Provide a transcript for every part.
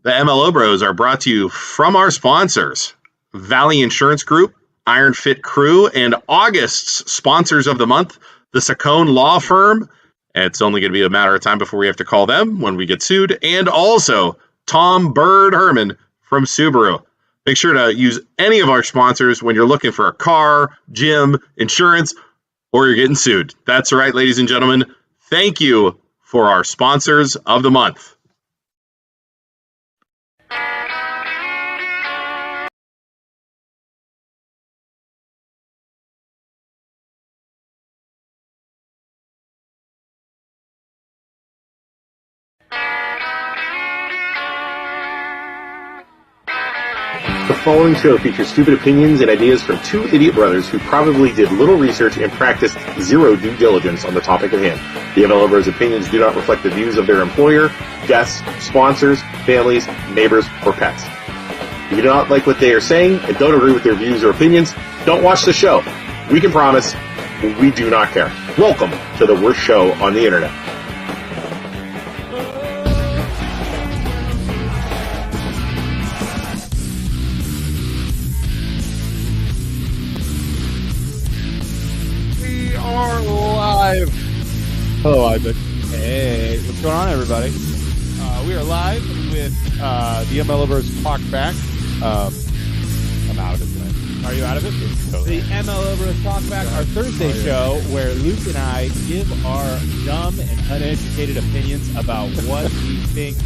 The MLO Bros are brought to you from our sponsors, Valley Insurance Group, Iron Fit Crew, and August's sponsors of the month, the Saccone Law Firm. It's only going to be a matter of time before we have to call them when we get sued. And also Tom Bird Herman from Subaru. Make sure to use any of our sponsors when you're looking for a car, gym, insurance, or you're getting sued. That's right, ladies and gentlemen. Thank you for our sponsors of the month. The following show features stupid opinions and ideas from two idiot brothers who probably did little research and practiced zero due diligence on the topic at hand. The MLO Bros' opinions do not reflect the views of their employer, guests, sponsors, families, neighbors, or pets. If you do not like what they are saying and don't agree with their views or opinions, don't watch the show. We can promise we do not care. Welcome to the worst show on the internet. Hello, Isaac. Hey, what's going on, everybody? We are live with the MLO Bros Talk Back. I'm out of it tonight. Are you out of it? Totally. The MLO Bros Talk Back, our Thursday show, where Luke and I give our dumb and uneducated opinions about what we think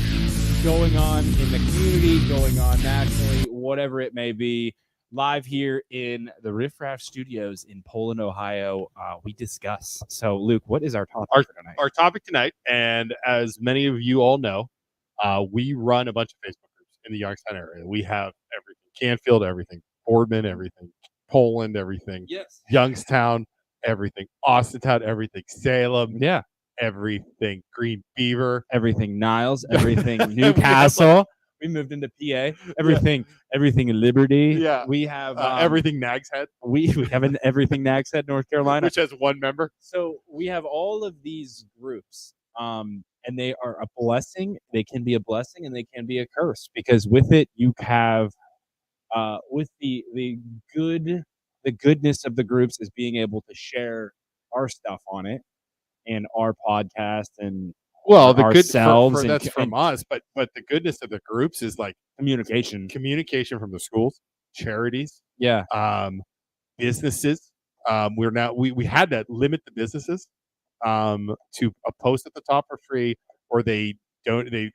going on in the community, going on nationally, whatever it may be. Live here in the Riff Raff Studios in Poland, Ohio, we discuss. So, Luke, what is our topic for tonight? Our topic tonight, and as many of you all know, we run a bunch of Facebook groups in the Youngstown area. We have everything. Canfield, everything. Boardman, everything. Poland, everything. Yes. Youngstown, everything. Austintown, everything. Salem, Yeah. everything. Green Beaver. Everything Niles, everything Newcastle. We moved into PA. Everything in Liberty. Yeah. We have everything Nag's Head. We have an everything Nags Head, North Carolina, which has one member. So we have all of these groups, and they are a blessing. They can be a blessing, and they can be a curse, because with it you have, with the goodness of the groups is being able to share our stuff on it and our podcast and. Well, the ourselves good that's from us, but the goodness of the groups is like communication from the schools, charities, businesses. We had to limit the businesses to a post at the top for free, or they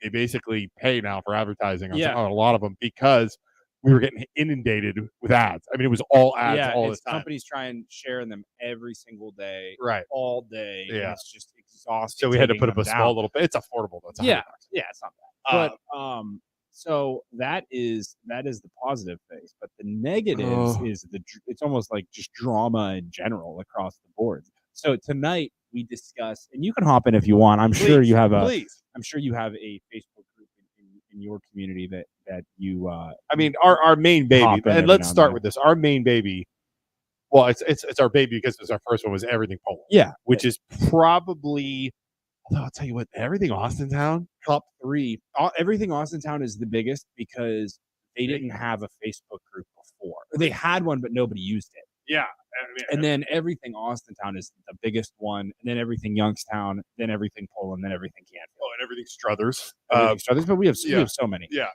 basically pay now for advertising on a lot of them, because we were getting inundated with ads. I mean, it was all ads all the time. Companies try and share them every single day, right, all day. Yeah, and it's just exhausting. So we had to put up a small little bit. It's affordable though. It's $100. It's not bad. But so that is the positive things. But the negatives is it's almost like just drama in general across the board. So tonight we discuss, and you can hop in if you want. I'm sure you have a Facebook group in your community that you. I mean, our main baby, and let's start with this. Our main baby. Well, it's our baby because it's our first one, was Everything Poland. Yeah, which is probably. I'll tell you what, Everything Austintown, top 3. Everything Austintown is the biggest because they didn't have a Facebook group before. They had one, but nobody used it. Yeah. And then Everything Austintown is the biggest one, and then Everything Youngstown, then Everything Poland, then Everything Canfield. Oh, and Everything Struthers. But we have so many. Yeah.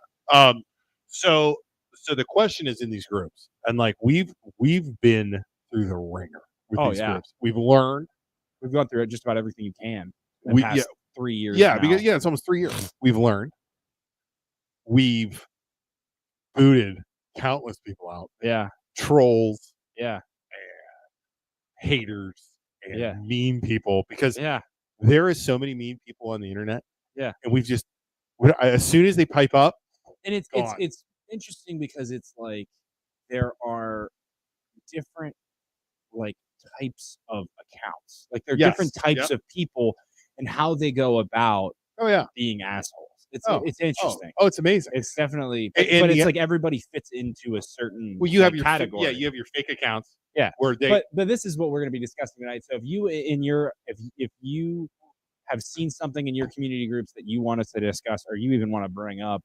So the question is in these groups, and like we've been through the ringer with these groups. We've learned. We've gone through just about everything you can. In the past 3 years. Yeah, now. Because it's almost 3 years. We've learned. We've booted countless people out. Yeah. Trolls. Yeah. And haters. And mean people. Because there is so many mean people on the internet. Yeah. And we've just, as soon as they pipe up, and it's interesting because it's like there are different like types of accounts. Like there are different types of people and how they go about being assholes. It's interesting. Oh, it's amazing. It's definitely, but it's like everybody fits into a certain you have your category. You have your fake accounts. Yeah, where they. But this is what we're going to be discussing tonight. So if you have seen something in your community groups that you want us to discuss, or you even want to bring up,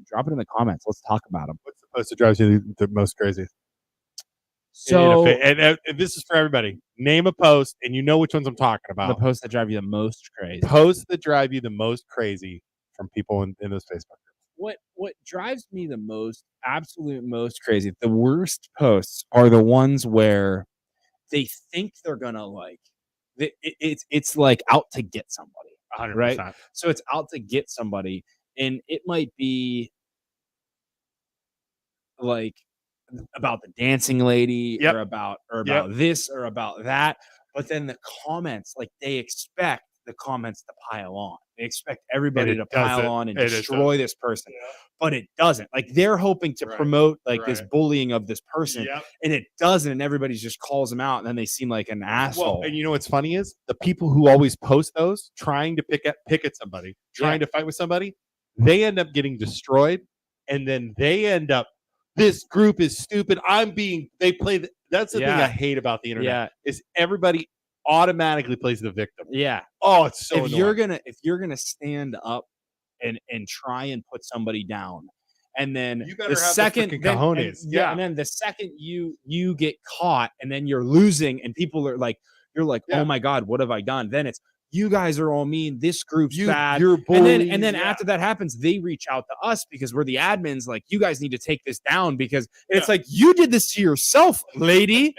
Drop it in the comments. Let's talk about them. What's the post that drives you the most crazy? So and this is for everybody. Name a post, and you know which ones I'm talking the about. posts that drive you the most crazy. Posts that drive you the most crazy from people in those Facebook groups. What drives me the most, absolute most crazy, the worst posts are the ones where they think they're gonna like it's like out to get somebody, 100%. right? So it's out to get somebody, and it might be like about the dancing lady Yep. or about this or about that, but then the comments, like they expect the comments to pile on. They expect everybody to pile on and destroy this person, but it doesn't. Like they're hoping to promote like this bullying of this person, and it doesn't. And everybody just calls them out, and then they seem like an asshole. Well, and you know what's funny is the people who always post those, trying to pick at somebody, trying to fight with somebody, they end up getting destroyed, and then they end up. This group is stupid. That's the thing I hate about the internet is everybody automatically plays the victim. Yeah. Oh, it's so if you're gonna stand up and try and put somebody down, and then you better the have second the cojones. and then the second you get caught and then you're losing and people are like, you're like, oh my God, what have I done? Then it's you guys are all mean. This group's bad. You're bullies, and then after that happens, they reach out to us because we're the admins. Like, you guys need to take this down because it's like you did this to yourself, lady.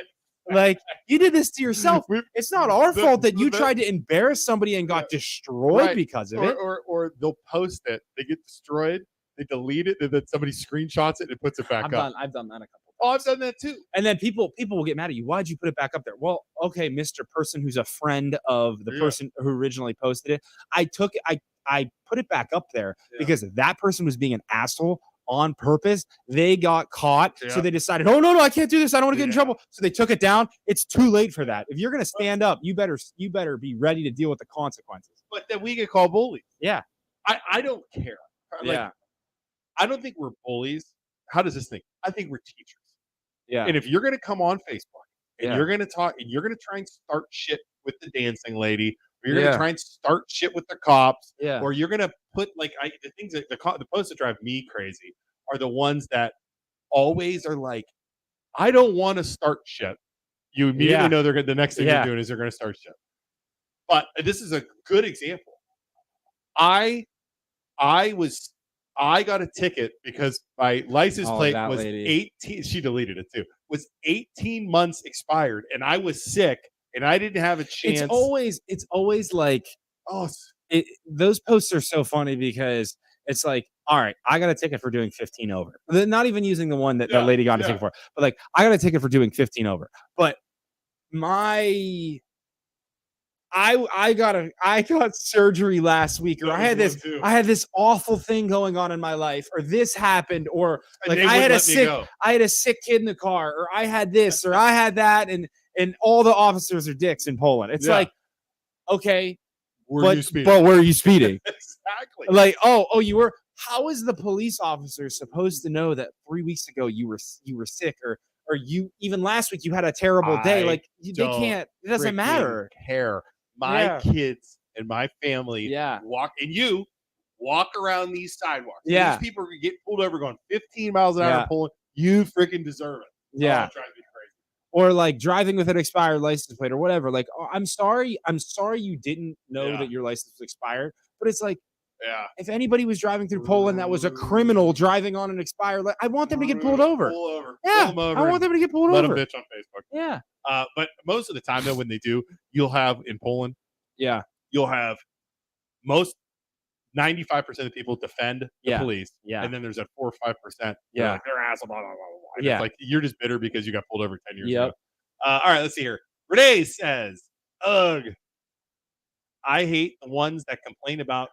Like you did this to yourself. It's not our fault that you tried to embarrass somebody and got destroyed because of it. Or they'll post it, they get destroyed, they delete it, and then somebody screenshots it and puts it back up. I've done that a couple. Oh, I've done that too. And then people will get mad at you. Why'd you put it back up there? Well, okay, Mr. Person who's a friend of the person who originally posted it. I put it back up there because that person was being an asshole on purpose. They got caught. So they decided, oh no, I can't do this. I don't want to get in trouble. So they took it down. It's too late for that. If you're gonna stand up, you better be ready to deal with the consequences. But then we get called bullies. Yeah. I don't care. Like, I don't think we're bullies. How does this think? I think we're teachers. Yeah. And if you're going to come on Facebook and you're going to talk and you're going to try and start shit with the dancing lady, or you're going to try and start shit with the cops, or you're going to put the things that the posts that drive me crazy are the ones that always are like, I don't want to start shit. You immediately know the next thing they're doing is they're going to start shit. But this is a good example. I got a ticket because my license plate was 18. She deleted it too. Was 18 months expired, and I was sick, and I didn't have a chance. It's always like, those posts are so funny because it's like, all right, I got a ticket for doing 15 over. Not even using the one that lady got a ticket for, but like, I got a ticket for doing 15 over. But I got surgery last week, or I had this awful thing going on in my life, or this happened, or like I had a sick kid in the car, or I had this, or I had that, and all the officers are dicks in Poland. It's like, okay, but where are you speeding? Exactly. Like, oh, you were. How is the police officer supposed to know that 3 weeks ago you were sick, or you even last week you had a terrible day? Like they can't. It doesn't matter. Care. My kids and my family walk around these sidewalks. Yeah. These people get pulled over going 15 miles an hour pulling. You freaking deserve it. Yeah. Oh, it drives me crazy. Or like driving with an expired license plate or whatever. Like, oh, I'm sorry you didn't know that your license was expired. But it's like, if anybody was driving through Poland that was a criminal driving on an expired, I want them to get pulled over. Pull over. Yeah, pull them over. I want them to get pulled over. over. Let them bitch on Facebook. Yeah. But most of the time, though, when they do, you'll have in Poland, you'll have 95% of the people defend the police. Yeah. And then there's that 4 or 5%. Like, they're assholes, blah, blah, blah, blah. And it's like, you're just bitter because you got pulled over 10 years ago. All right, let's see here. Renee says, ugh, I hate the ones that complain about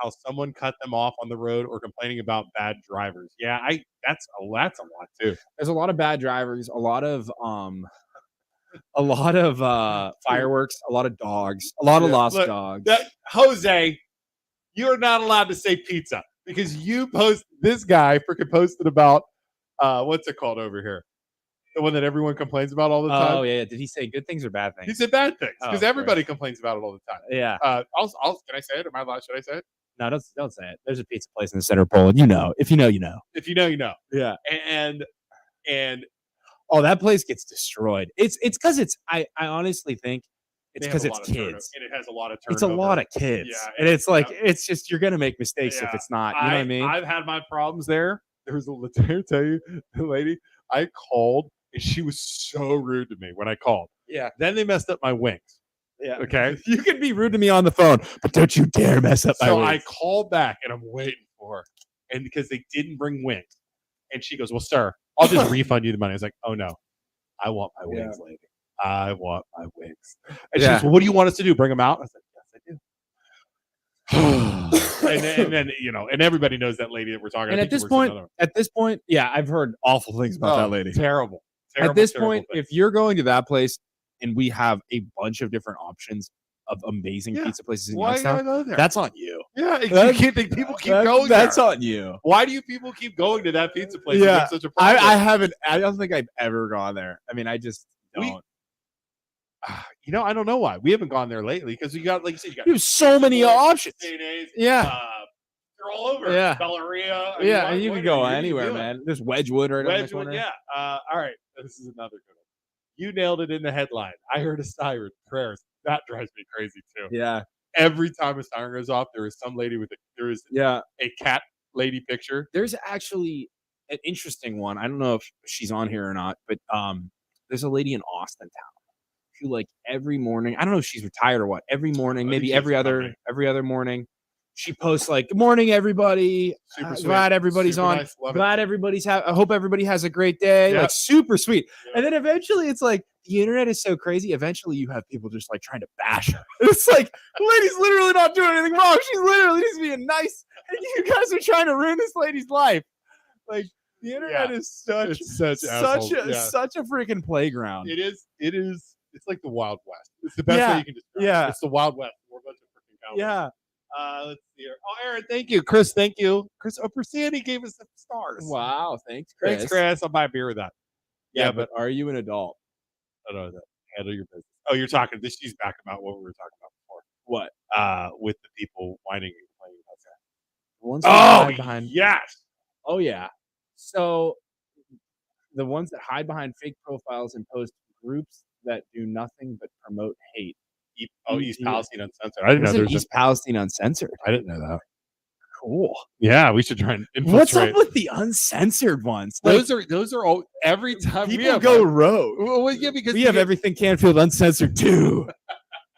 how someone cut them off on the road or complaining about bad drivers. Yeah, that's a lot too. There's a lot of bad drivers, a lot of fireworks, a lot of dogs, a lot of lost dogs. Jose, you're not allowed to say pizza because this guy freaking posted about what's it called over here? The one that everyone complains about all the time. Oh yeah. Did he say good things or bad things? He said bad things because everybody complains about it all the time. Yeah. Can I say it? Am I allowed? Should I say it? No, don't say it. There's a pizza place in the center of Poland. You know. If you know, you know. If you know, you know. Yeah. And oh, that place gets destroyed. It's because I honestly think it's because it's kids. And it has a lot of turnover. It's a lot of kids. Yeah, and it's like it's just you're gonna make mistakes if it's not. You know what I mean? I've had my problems there. There was a tell you, the lady I called, and she was so rude to me when I called. Yeah. Then they messed up my wings. Yeah. Okay. You can be rude to me on the phone, but don't you dare mess up my So wings. I called back and I'm waiting for her. And because they didn't bring wings. And she goes, well, sir, I'll just refund you the money. I was like, oh no, I want my wings, lady. I want my wings. And she goes, well, what do you want us to do? Bring them out? I was like, yes, I do. and then, you know, and everybody knows that lady that we're talking and at this point, yeah, I've heard awful things about that lady. Terrible. At this point, if you're going to that place and we have a bunch of different options of amazing pizza places in Youngstown, that's on you. Yeah, you can't think people keep going there. That's on you. Why do people keep going to that pizza place? Yeah, such a problem? I haven't. I don't think I've ever gone there. I mean, I just don't. You know, I don't know why we haven't gone there lately because you got, like you said, you have so many options. Yeah. They're all over. Yeah. Bellaria. Yeah, and you can go anywhere, man. There's Wedgwood right on the corner. Yeah. All right. This is another good one. You nailed it in the headline. I heard a siren. Prayers. That drives me crazy too. Yeah. Every time a siren goes off, there is some lady with a cat lady picture. There's actually an interesting one. I don't know if she's on here or not, but there's a lady in Austin town who, like, every morning, I don't know if she's retired or what, every morning, maybe every other morning, she posts like, "Good morning, everybody. Glad everybody's on. Nice. Glad everybody's I hope everybody has a great day." Yep. Like, super sweet. Yep. And then eventually it's like, the internet is so crazy. Eventually you have people just like trying to bash her. It's like, the lady's literally not doing anything wrong. She's literally just being nice. And you guys are trying to ruin this lady's life. Like, the internet is such a freaking playground. It is. It's like the Wild West. It's the best way you can describe it. Yeah. It's the Wild West. We're a bunch of freaking cowboys. Yeah. Let's see here. Oh, Aaron, thank you. Chris, thank you. Chris Sandy gave us some stars. Wow, thanks, Chris. Thanks, Chris. I'll buy a beer with that. Yeah, but are you an adult? I don't know that. Handle your business. Oh, you're talking. She's back about what we were talking about before. What? With the people whining and complaining about that. Behind. Yes. Oh yeah. So the ones that hide behind fake profiles and post groups that do nothing but promote hate. East Palestine Uncensored. I didn't know there was East Palestine Uncensored. I didn't know that. Cool. Yeah, we should try and infiltrate. What's up with the uncensored ones? Like, those are all every time people go rogue. Well, yeah, because we have everything Canfield Uncensored too,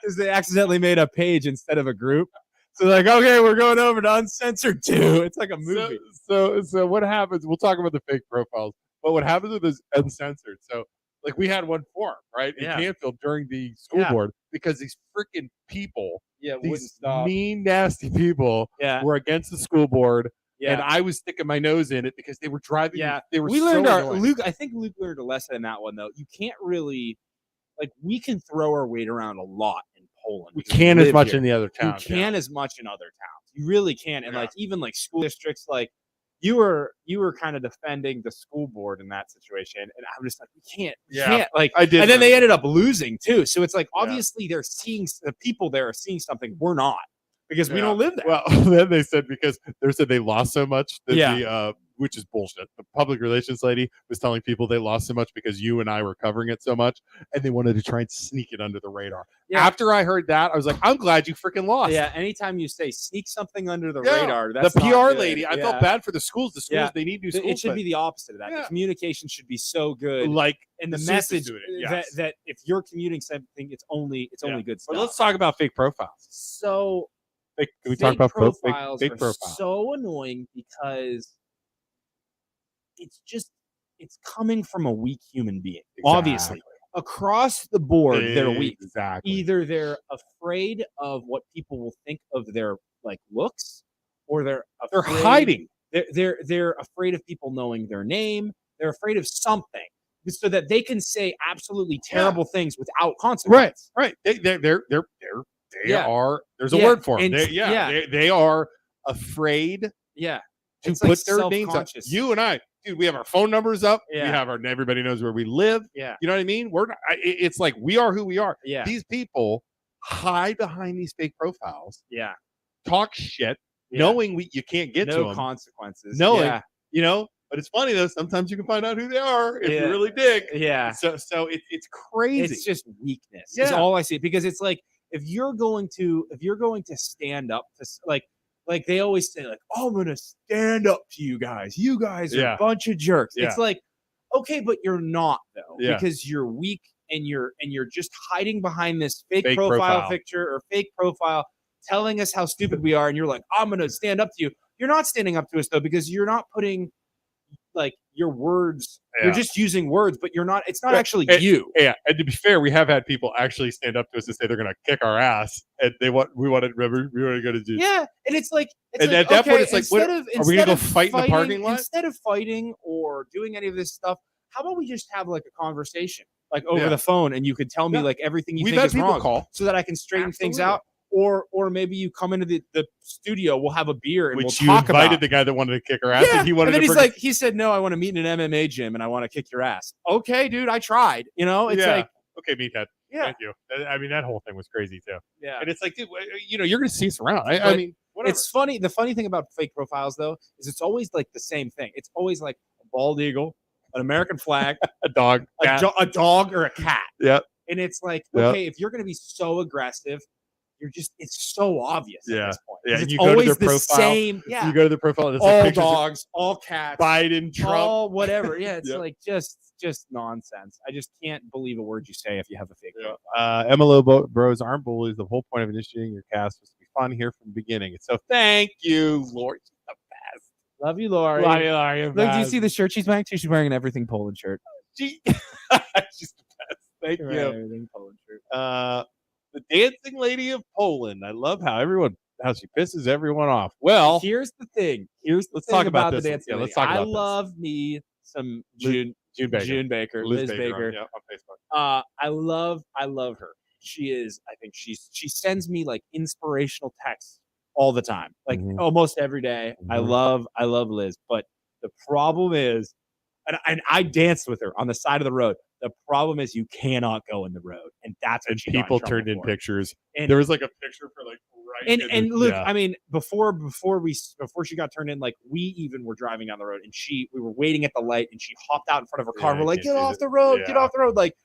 because they accidentally made a page instead of a group. So like, okay, we're going over to Uncensored too. It's like a movie. So what happens? We'll talk about the fake profiles, but what happens with this Uncensored? So, like, we had one forum, right, in Canfield during the school board because these freaking people, these mean, nasty people, were against the school board, and I was sticking my nose in it because they were driving. Yeah, they were. We learned Luke. I think Luke learned a lesson in that one though. You can't really, like, we can throw our weight around a lot in Poland. We can as much in the other towns. You can as much in other towns. You really can, and like even like school districts, like. You were kind of defending the school board in that situation, and I'm just like, we can't. Like, I did, and then they ended up losing too. So it's like, obviously, they're seeing the people there are seeing something we're not because we don't live there. Well, then they said because they lost so much that which is bullshit. The public relations lady was telling people they lost so much because you and I were covering it so much, and they wanted to try and sneak it under the radar. Yeah. After I heard that, I was like, I'm glad you freaking lost. Yeah, anytime you say sneak something under the radar, that's the PR lady. I felt bad for the schools. The schools, they need new schools. It should be the opposite of that. The communication should be so good. Like, and the message that if you're communicating something, it's only good stuff. But let's talk about fake profiles. So, can we talk about fake profiles? So annoying because it's coming from a weak human being. Exactly. Obviously, across the board, they're weak. Exactly. Either they're afraid of what people will think of their like looks, or they're hiding. They're afraid of people knowing their name. They're afraid of something, so that they can say absolutely terrible things without consequence. Right. They are. There's a word for them. They are afraid. Yeah. To put their names up. You and I, dude, we have our phone numbers up. We have everybody knows where we live. Yeah. You know what I mean? We're not, it's like we are who we are. Yeah. These people hide behind these fake profiles. Yeah. Talk shit. knowing you can't get to no them, consequences. knowing, But it's funny though. Sometimes you can find out who they are if you really dig. Yeah. So it's crazy. It's just weakness. Yeah. It's all I see, because it's like if you're going to stand up to like they always say, like, oh, I'm going to stand up to you guys. You guys are a bunch of jerks. Yeah. It's like, okay, but you're not though, Yeah. because you're weak and you're just hiding behind this fake profile picture or fake profile telling us how stupid we are. And you're like, I'm going to stand up to you. You're not standing up to us though, because you're not putting like your words. You're just using words, but you're not. It's not actually you. Yeah, and to be fair, we have had people actually stand up to us and say they're going to kick our ass, and we want to go to do. Yeah, and it's like, at that point, it's like, what, are we going to go fight in the parking lot? Instead of fighting or doing any of this stuff, how about we just have like a conversation, like over the phone, and you could tell me like everything you think is wrong, so that I can straighten things out. Or maybe you come into the studio, we'll have a beer and we'll talk about. Invited the guy that wanted to kick our ass, and and then he's like, he said, no, I want to meet in an MMA gym and I want to kick your ass. Okay, dude, I tried. It's like, okay, meathead. Yeah. Thank you. I mean, that whole thing was crazy too. Yeah. And it's like, dude, you're going to see us around. I mean, whatever. It's funny. The funny thing about fake profiles though is it's always like the same thing. It's always like a bald eagle, an American flag, a dog, a dog, or a cat. Yep. And it's like, okay, if you're going to be so aggressive, it's so obvious at this point. Yeah, it's you go always to their the profile. same. Yeah, you go to the profile. And it's all like dogs, all cats, Biden, Trump, all whatever. Yeah, it's like just nonsense. I just can't believe a word you say if you have a fake profile. MLO Bros aren't bullies. The whole point of initiating your cast was to be fun here from the beginning. So thank you, Lori. She's the best. Love you, Lori. Love you, Lori. Look, do you see the shirt she's wearing too? She's wearing an Everything Poland shirt. She's the best. Thank you. Everything Poland shirt. The dancing lady of Poland. I love how she pisses everyone off. Well, here's the thing. Let's talk about the this. dancing lady. Let's talk about I love me some June Baker. Liz Baker. Yeah, on Facebook. I love her. She sends me like inspirational texts all the time, like almost every day. I love Liz, but the problem is, and I danced with her on the side of the road. The problem is you cannot go in the road, and that's when people turned in pictures. And there was like a picture for like right. And look, I mean, before she got turned in, like we even were driving down the road, and we were waiting at the light, and she hopped out in front of her car. We're like, get off the road, get off the road. Like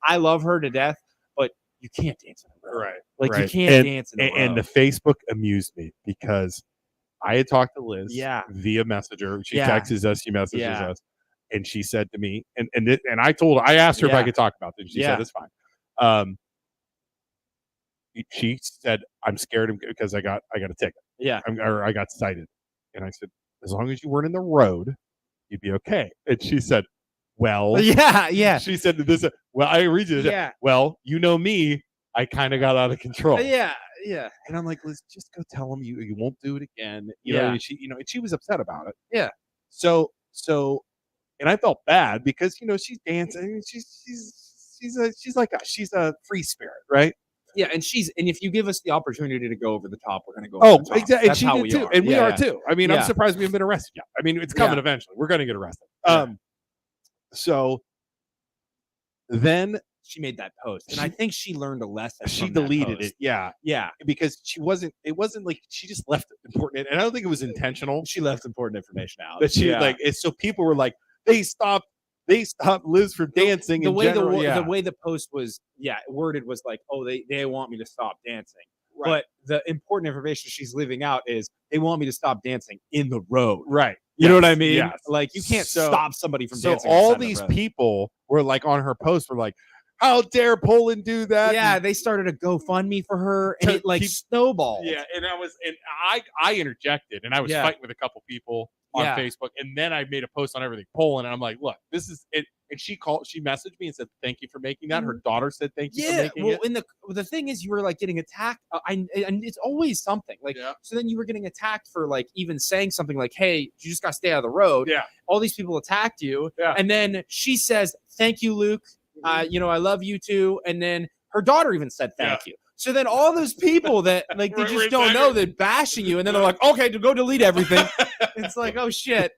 I love her to death, but you can't dance in the road. Right. Like you can't dance in the road. And the Facebook amused me because I had talked to Liz via Messenger. She texts us, she messages us. And she said to me, and I asked her if I could talk about this. She said it's fine. She said, I'm scared because I got a ticket. Yeah. Or I got cited. And I said, as long as you weren't in the road, you'd be okay. And she said, well, yeah. She said this. Well, I read you. Yeah. Well, you know me. I kind of got out of control. Yeah. And I'm like, Liz, just go tell him you won't do it again. You know, and she was upset about it. Yeah. So. And I felt bad because she's dancing. She's like us. She's a free spirit, right? Yeah, and if you give us the opportunity to go over the top, we're going to go. Oh, exactly. And she did too, and we are too. I mean, Yeah. I'm surprised we haven't been arrested yet. I mean, it's coming eventually. We're going to get arrested. So then she made that post, and I think she learned a lesson. She deleted it. Yeah, because it wasn't like she just left important, and I don't think it was intentional. She left important information out. But so people were like, they stopped Liz from dancing. The way the post was worded was like, oh, they want me to stop dancing. Right. But the important information she's leaving out is they want me to stop dancing in the road. Right. You know what I mean? Yes. Like you can't stop somebody from dancing. So all these people were like on her post were like, how dare Poland do that? Yeah, they started a GoFundMe for her, and it like snowballed. Yeah, and I interjected, and I was fighting with a couple people on Facebook, and then I made a post on Everything Poland, and I'm like, look, this is it. And she messaged me and said, thank you for making that. Her daughter said, thank you for making it. And the thing is, you were like getting attacked. And it's always something like, so then you were getting attacked for like even saying something like, hey, you just got to stay out of the road. Yeah. All these people attacked you. Yeah. And then she says, thank you, Luke. I love you too. And then her daughter even said, thank you. So then all those people that like they just don't know they're bashing you, and then they're like, okay, to go delete everything. It's like, oh shit.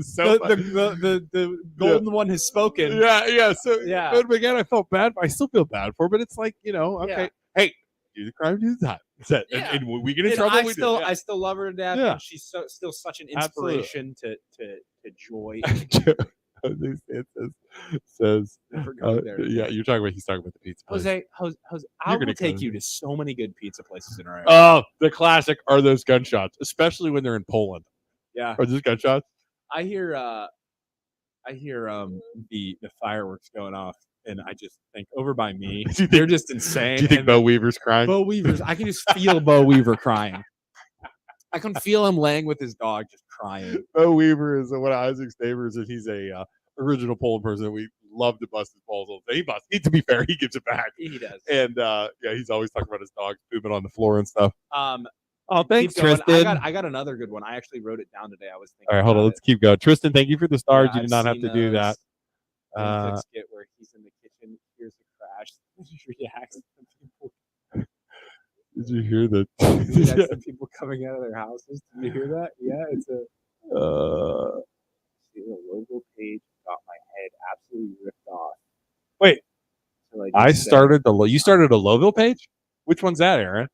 So the golden one has spoken. Yeah. So but again, I felt bad. I still feel bad for her, but it's like, okay. Hey, do the crime, do the time. And we get in trouble. I still love her to death. Yeah. And she's still such an Absolutely. inspiration to joy. It says Never go there. yeah, he's talking about the pizza place. Jose, I gonna will take go you there. to so many good pizza places in our area. Oh, the classic are those gunshots, especially when they're in Poland. Yeah. Are those gunshots? I hear the fireworks going off, and I just think over by me, they're just insane. Do you think Bo Weaver's crying? Bo Weaver's, I can just feel Bo Weaver crying. I can feel him laying with his dog, just crying. Bo Weaver is one of Isaac's neighbors, and he's a original Poland person that we love to bust his balls all day. To be fair, he gives it back. He does. And he's always talking about his dog pooping on the floor and stuff. Oh, thanks, Tristan. I got another good one. I actually wrote it down today. I was thinking. All right, hold on. Let's keep going. Tristan, thank you for the stars. You did not have to do that. Skit where he's in the kitchen, hears a crash, reacts. Did you hear that? Some people coming out of their houses. Did you hear that? Yeah, it's a. See, the logo page got my head absolutely ripped off. Wait, so you started a Lowville page? Which one's that, Aaron?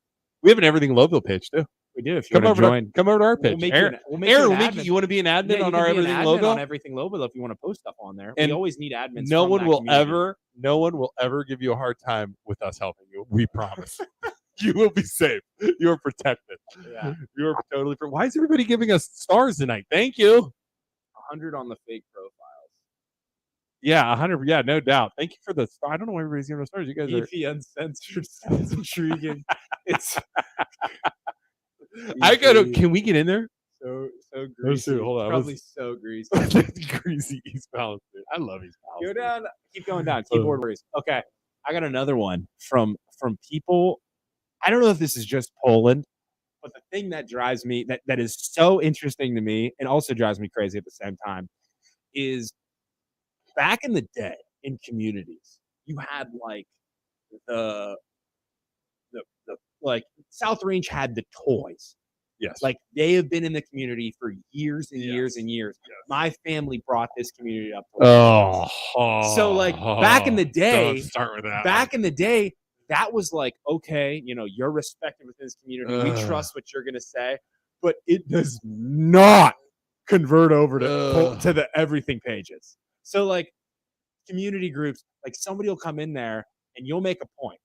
We have an Everything Lowville page too. We do. If you want to join, come over to our page. Aaron, we'll make you. You want to be an admin on our Everything Lowville? On Everything Lowville, if you want to post stuff on there, and we always need admins. No one will ever give you a hard time with us helping you. We promise. You will be safe. You are protected. Yeah, you are totally. Why is everybody giving us stars tonight? Thank you. 100 on the fake profiles. Yeah, 100. Yeah, no doubt. Thank you for the star. I don't know why everybody's giving us stars. You guys are uncensored. Sounds intriguing. It's. Can we get in there? So greasy. Hold on. Probably so greasy. Greasy East Palestine. I love East Palestine. Go down. Keep going down. Keyboard worries. Okay, I got another one from people. I don't know if this is just Poland, but the thing that drives me that is so interesting to me and also drives me crazy at the same time is back in the day in communities, you had like the like South Range had the toys. Yes. Like they have been in the community for years and years and years. Yes. My family brought this community up. So like back in the day, don't start with that. Back in the day, that was like, okay, you're respected within this community. We trust what you're going to say, but it does not convert over to the everything pages. So like community groups, like somebody will come in there and you'll make a point.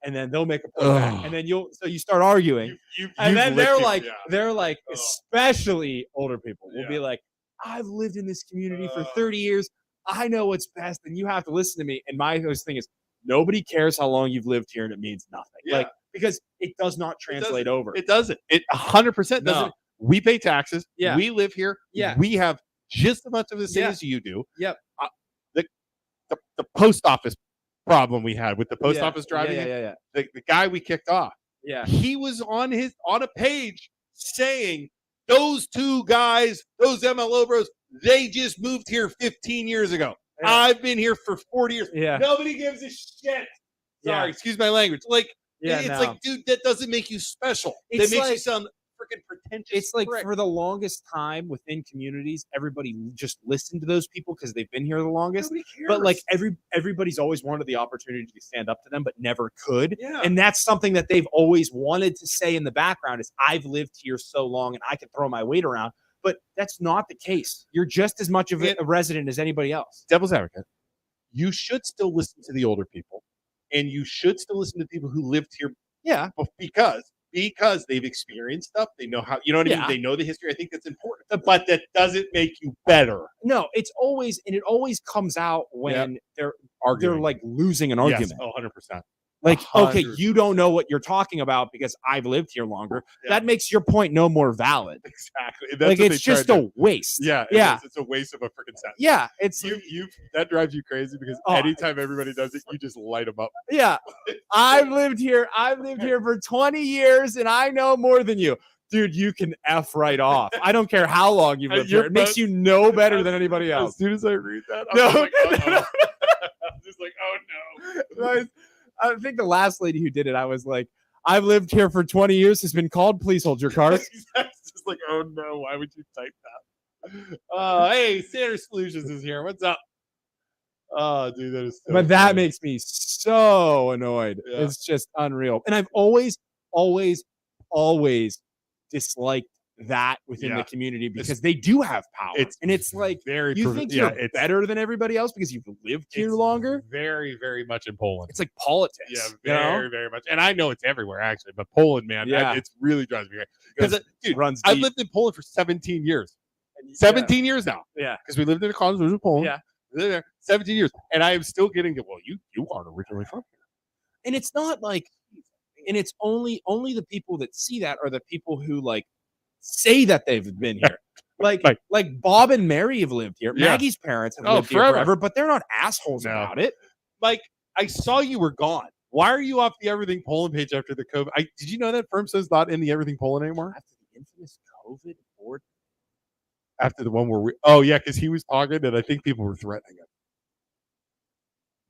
And then they'll make a point back, and then you start arguing, and then they're like, especially older people will be like, I've lived in this community for 30 years, I know what's best, and you have to listen to me. And my thing is, nobody cares how long you've lived here, and it means nothing, like because it does not translate over. It doesn't. It 100% doesn't. We pay taxes. Yeah, we live here. Yeah, we have just as much of the same as you do. Yep. The post office problem we had with the post office driving the guy we kicked off, he was on a page saying those two guys, those MLO Bros, they just moved here 15 years ago. I've been here for 40 years. Nobody gives a shit. Sorry, excuse my language. Like like, dude, that doesn't make you special. That makes you sound freaking pretentious. It's like for the longest time within communities, everybody just listened to those people because they've been here the longest. But like everybody's always wanted the opportunity to stand up to them, but never could. Yeah. And that's something that they've always wanted to say in the background is I've lived here so long and I can throw my weight around. But that's not the case. You're just as much of a resident as anybody else. Devil's advocate. You should still listen to the older people, and you should still listen to people who lived here. Yeah, because they've experienced stuff. They know how, you know what I mean? They know the history. I think that's important. But that doesn't make you better. No, it always comes out when they're like losing an argument. Yes, 100%. Like, 100%. Okay, you don't know what you're talking about because I've lived here longer. Yeah. That makes your point no more valid. Exactly. That's like it's just a waste. Yeah. It's a waste of a freaking sentence. Yeah. It's that drives you crazy because anytime everybody does it, you just light them up. Yeah. I've lived here for 20 years and I know more than you. Dude, you can F right off. I don't care how long you've lived here. It makes you no better than anybody else. As soon as I read that, I'm just like, oh no. I think the last lady who did it, I was like, I've lived here for 20 years, has been called. Please hold your card. It's just like, oh no, why would you type that? Hey, Standard Solutions is here. What's up? Oh, dude, that is so But that makes me so annoyed. Yeah. It's just unreal. And I've always always disliked that within the community because they do have power. It's like you think you're better than everybody else because you've lived here longer. Very, very much in Poland. It's like politics. Yeah, very, very much. And I know it's everywhere actually, but Poland, man, it's really drives me crazy. Because dude, I lived in Poland for 17 years. 17 years now. Yeah, because we lived in a colony in Poland. Yeah, we lived there 17 years, and I am still getting to. Well, you aren't originally from here, and it's not like, and it's only the people that see that are the people who like say that they've been here. Like Bob and Mary have lived here. Maggie's parents have lived here forever, but they're not assholes about it. Like, I saw you were gone. Why are you off the Everything Poland page after the COVID? Did you know that Firmstone's not in the Everything Poland anymore? After the infamous COVID board. After the one where because he was talking and I think people were threatening him.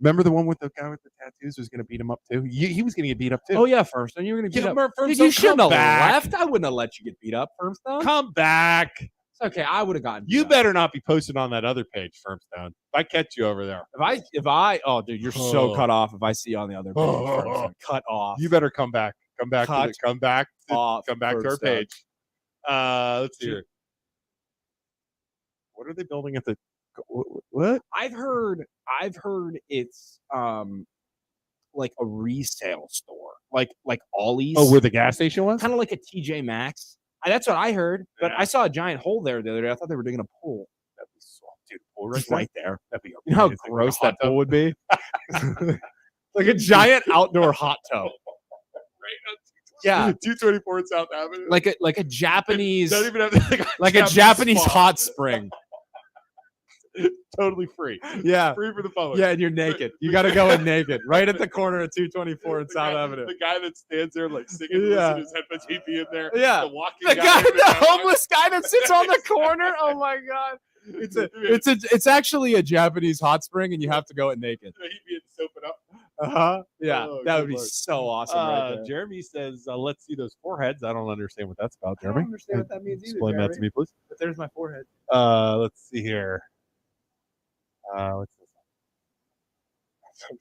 Remember the one with the guy with the tattoos was going to beat him up too? He was going to get beat up too. Oh yeah, Firmstone, you were going to beat up. Firmstone, you shouldn't have left. I wouldn't have let you get beat up, Firmstone. Come back. It's okay. I would have gotten. You better not be posted on that other page, Firmstone. If I catch you over there. If I oh dude, you're so cut off. If I see you on the other page, Firmstone, cut off. You better come back. Come back to our page. Let's see here. What are they building at the? What? I've heard it's like a resale store, like Ollie's. Oh, where the gas station was? Kind of like a TJ Maxx. That's what I heard. But I saw a giant hole there the other day. I thought they were digging a pool. That'd be soft, dude. Pool right there. That'd be. You know how gross that pool would be? Like a giant outdoor hot tub. Yeah, 224 in South Avenue. Like a Japanese. Don't even have like a Japanese hot spring. Totally free. Yeah. Free for the public. Yeah, and you're naked. You got to go in naked. Right at the corner of 224 in South Avenue. The guy that stands there like singing his headphones, he'd be in there. Yeah. The homeless guy that sits on the corner. Oh my God. It's actually a Japanese hot spring and you have to go in naked. He'd be soaping up. Uh-huh. Yeah. That would be so awesome right there. Jeremy says, let's see those foreheads. I don't understand what that's about, Jeremy. I don't understand what that means either. Explain that to me, please. But there's my forehead. Let's see here. What's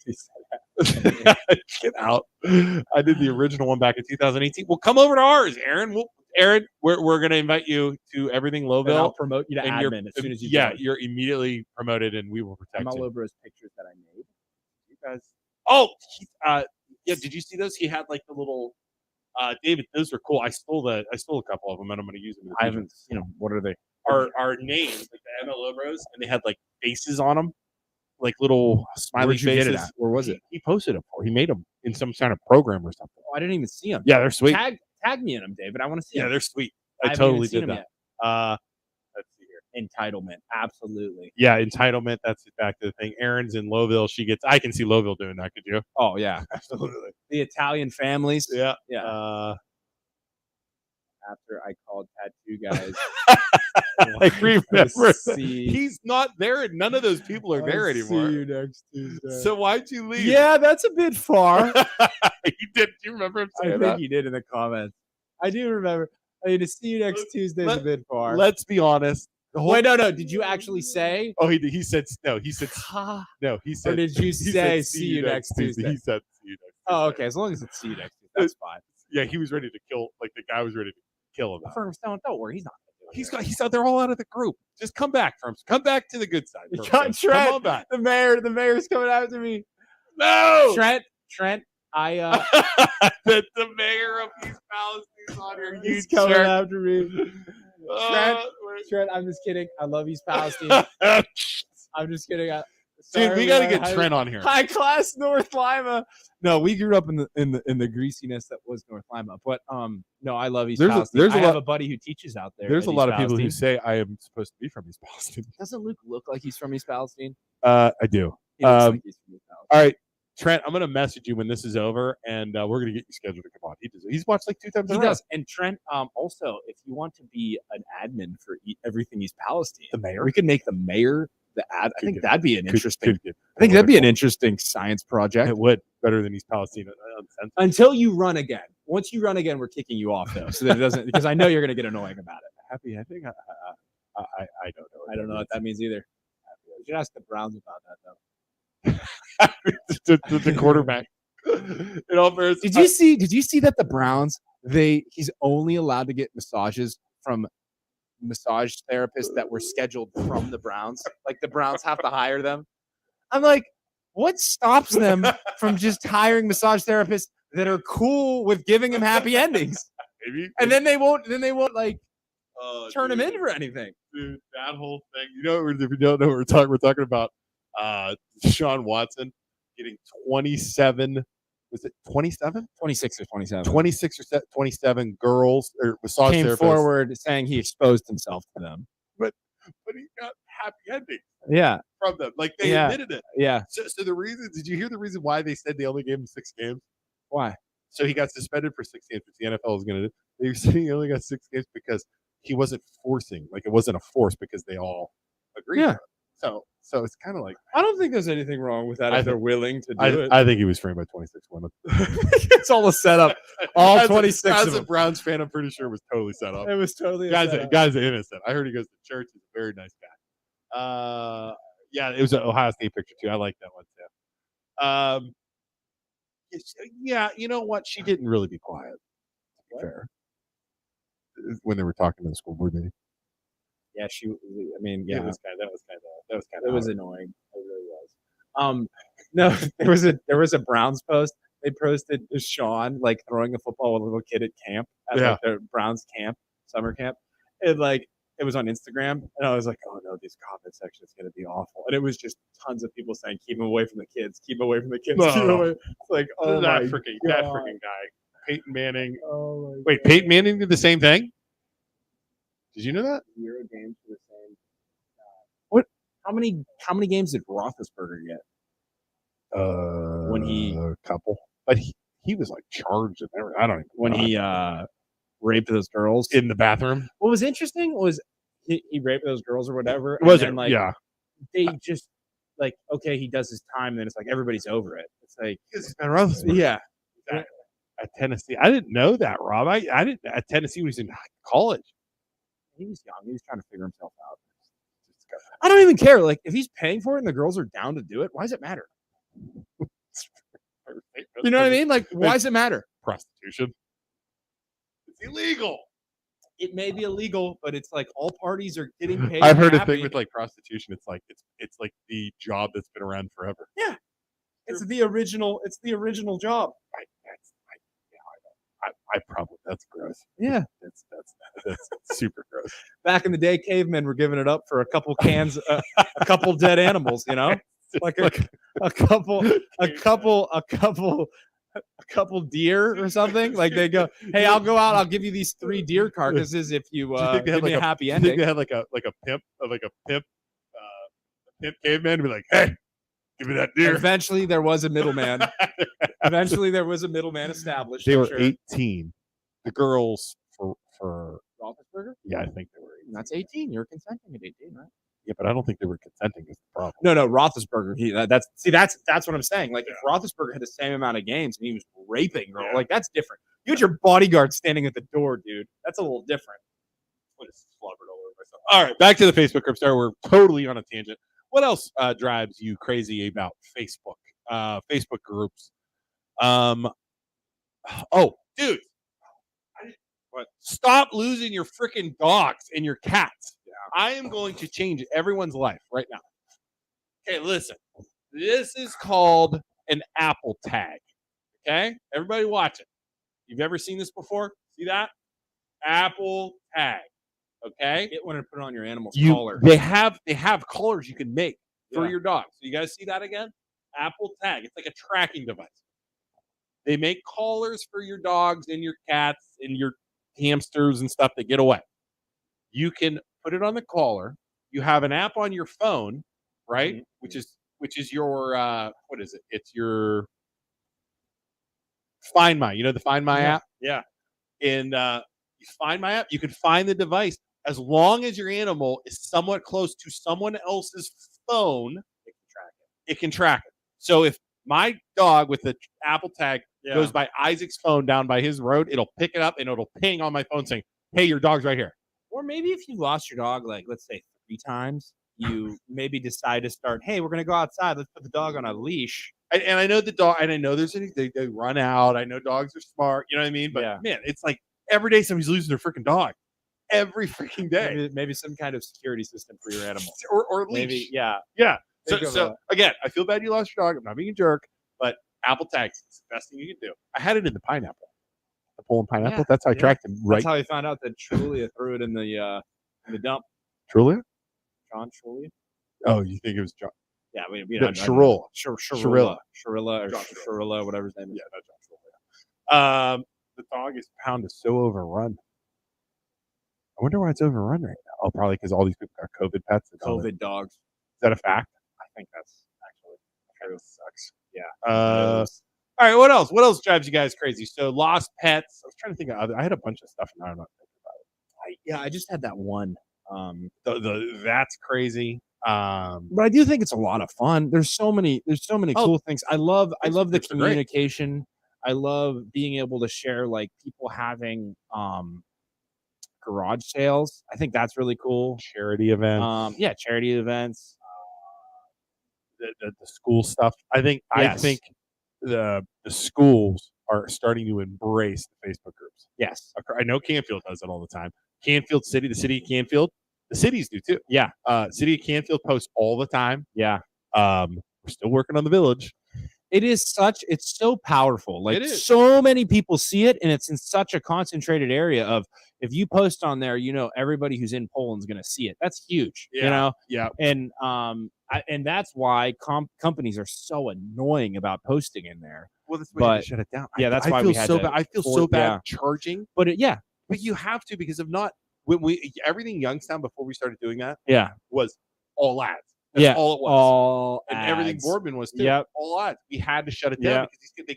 this? Get out. I did the original one back in 2018. Well, come over to ours, Aaron. We're going to invite you to Everything Lowville. And I'll promote you to admin as soon as you join. You're immediately promoted, and we will protect you. MLO Bros pictures that I made. You guys. Oh, did you see those? He had like the little David, those are cool. I stole a couple of them, and I'm going to use them. I haven't seen them. What are they? Our names, like the MLO Bros, and they had like faces on them, like little smiley faces. Where was it? He posted them. He made them in some kind of program or something. Oh, I didn't even see them. Yeah, they're sweet. Tag me in them, David. I want to see them. Yeah, they're sweet. I totally did that. Let's see here. Entitlement, absolutely. Yeah, entitlement. That's back to the thing. Erin's in Lowville. I can see Lowville doing that. Could you? Oh yeah, absolutely. The Italian families. Yeah. After I called tattoo guys. I remember. He's not there, and none of those people are there anymore. See you next Tuesday. So why'd you leave? Yeah, that's a bit far. He did. Do you remember him saying that? I think he did in the comments. I do remember. I mean, to see you next Tuesday is a bit far. Let's be honest. Wait, no. Did you actually say? Oh, he said no. He said no. He said. Or did you say see you next Tuesday? He said see you next Tuesday. Oh, okay. As long as it's see you next Tuesday, that's fine. Yeah, he was ready to kill. Like the guy was ready to kill him. Don't worry. He's not. He's out there all out of the group. Just come back, Firms. Come back to the good side. Come on back. The mayor's coming after me. No, Trent. The mayor of East Palestine's on here. He's coming after me. Trent, I'm just kidding. I love East Palestine. I'm just kidding. Dude, we got to get Trent on here. High class North Lima. No, we grew up in the greasiness that was North Lima. But no, I love East Palestine. I have a buddy who teaches out there. There's a lot of people who say I am supposed to be from East Palestine. Doesn't Luke look like he's from East Palestine? I do. He looks like he's from East Palestine. All right, Trent, I'm going to message you when this is over, and we're going to get you scheduled to come on. He's watched like 2 times. He does. And Trent, also, if you want to be an admin for Everything East Palestine, the mayor, we could make the mayor the ad. I think that'd be an interesting. I think that'd be an interesting science project. It would better than East Palestine. Until you run again. Once you run again, we're kicking you off though, so that it doesn't. Because I know you're going to get annoying about it. Happy. I think I don't know. I don't know what that means either. You should ask the Browns about that though. The quarterback. In all fairness, Did you see that the Browns, he's only allowed to get massages from massage therapists that were scheduled from the Browns? Like the Browns have to hire them. I'm like, what stops them from just hiring massage therapists that are cool with giving him happy endings? maybe, And then they won't like turn him dude, in for anything. Dude, that whole thing. You know, if you don't know what we're talking about Deshaun Watson getting 27. Was it 27? 26 or 27. 26 or 27 girls or massage Came therapists. forward saying he exposed himself to them. But he got happy endings Yeah. from them. Like they admitted it. Yeah. So the reason, did you hear the reason why they said they only gave him 6 games? Why? So he got suspended for 6 games, which the NFL is going to do. They were saying he only got 6 games because he wasn't forcing. Like it wasn't a force because they all agreed. Yeah. So it's kind of like, I don't think there's anything wrong with that if they're willing to do it. I think he was framed by 26 women. It's all a setup. All 26 As of a them. Browns fan, I'm pretty sure it was totally set up. It was totally a Guy's setup. innocent. I heard he goes to church. He's a very nice guy. Yeah, it was an Ohio State picture too. I like that one too. Yeah, you know what? She didn't really be quiet. To be fair, when they were talking to the school board meeting. Yeah, I mean, yeah, That was kind of it was annoying. It really was. No, there was a Browns post. They posted Sean like throwing a football with a little kid at camp at like their Browns camp, summer camp, and like it was on Instagram, and I was like, oh no, this comment section is going to be awful, and it was just tons of people saying, keep him away from the kids, keep him away from the kids. No. It's like, oh that my freaking God. guy, Peyton Manning. Oh my Wait, Peyton Manning did the same thing? Did you know that? 0 games for the same. What? How many games did Roethlisberger get? When a couple, but he was like charged and everything. I don't even when he raped those girls in the bathroom. What was interesting was he raped those girls or whatever. Was and it? Like, yeah. They just like, okay, he does his time, and then it's like everybody's over it. It's like, Yeah. Exactly. At Tennessee, I didn't know that, Rob. I didn't at Tennessee when he was in college. He was young. He was trying to figure himself out. I don't even care. Like, if he's paying for it and the girls are down to do it, why does it matter? You know what I mean? Like, why does it matter? Prostitution. It's illegal. It may be illegal, but it's like all parties are getting paid. I've heard a thing with like prostitution. It's like it's like the job that's been around forever. Yeah, it's the original. It's the original job. I probably that's gross. Yeah, that's super gross. Back in the day, cavemen were giving it up for a couple cans, a couple dead animals. You know, like a couple deer or something. Like they go, hey, I'll go out. I'll give you these 3 deer carcasses if you give me a happy ending. I think they had like a pimp caveman to be like, hey, give me that deer. Eventually, there was a middleman. Established. They were 18. The girls for Roethlisberger? Yeah, I think they were 18. That's 18. You're consenting at 18, right? Yeah, but I don't think they were consenting is the problem. No, Roethlisberger. That's what I'm saying. Like, if Roethlisberger had the same amount of games and he was raping girls, like that's different. You had your bodyguard standing at the door, dude. That's a little different. I just slobbered all over myself. All right, back to the Facebook group. Sorry, we're totally on a tangent. What else drives you crazy about Facebook? Facebook groups. Oh, dude. What? Stop losing your freaking dogs and your cats. Yeah. I am going to change everyone's life right now. Okay, listen. This is called an Apple tag. Okay? Everybody watch it. You've ever seen this before? See that? Apple tag. Okay? Get one and put it on your animal's collar. They have collars you can make for your dog. So you guys see that again? Apple tag. It's like a tracking device. They make collars for your dogs and your cats and your hamsters and stuff that get away. You can put it on the collar. You have an app on your phone, right? Mm-hmm. Which is your what is it? It's your Find My. You know the Find My app? Yeah. And you Find My app. You can find the device as long as your animal is somewhat close to someone else's phone. It can track it. So if my dog with the Apple tag goes by Isaac's phone down by his road, it'll pick it up and it'll ping on my phone saying, hey, your dog's right here. Or maybe if you lost your dog, like, let's say 3 times, you maybe decide to start, hey, we're going to go outside. Let's put the dog on a leash. And I know the dog, and I know they run out. I know dogs are smart. You know what I mean? But man, it's like every day somebody's losing their freaking dog. Every freaking day. Maybe some kind of security system for your animal, or leash. Maybe, yeah. So again, I feel bad you lost your dog. I'm not being a jerk, but Apple tags, it's the best thing you can do. I had it in the pineapple, the Poland pineapple. That's how I tracked him. Right. That's how I found out that Trulia threw it in the dump. Trulia? John Trulia? Oh, you think it was John? Yeah, Shirilla, whatever his name is. Yeah, not John Shirilla. The dog pound is so overrun. I wonder why it's overrun right now. Oh, probably because all these people got COVID pets. COVID dogs. Is that a fact? I think that's actually That sucks. Yeah. All right. What else? What else drives you guys crazy? So lost pets. I was trying to think of other. I had a bunch of stuff, and I don't know what to think about it. I just had that one. That's crazy. But I do think it's a lot of fun. There's so many cool things. I love the communication. I love being able to share like people having garage sales. I think that's really cool. Charity events. Charity events. The school stuff. I think the schools are starting to embrace the Facebook groups. Yes. I know Canfield does it all the time. Canfield City, the city of Canfield, the cities do too. Yeah. City of Canfield posts all the time. Yeah. We're still working on the village. It's so powerful. Like so many people see it, and it's in such a concentrated area of if you post on there, everybody who's in Poland's going to see it. That's huge. Yeah. And and that's why companies are so annoying about posting in there. Well, that's why you shut it down. Yeah, that's why we had so bad. I feel so bad charging. But but you have to, because if not, when everything Youngstown before we started doing that, was all ads. That's all it was. All and ads. Everything Boardman was too. Yep. All ads. We had to shut it down because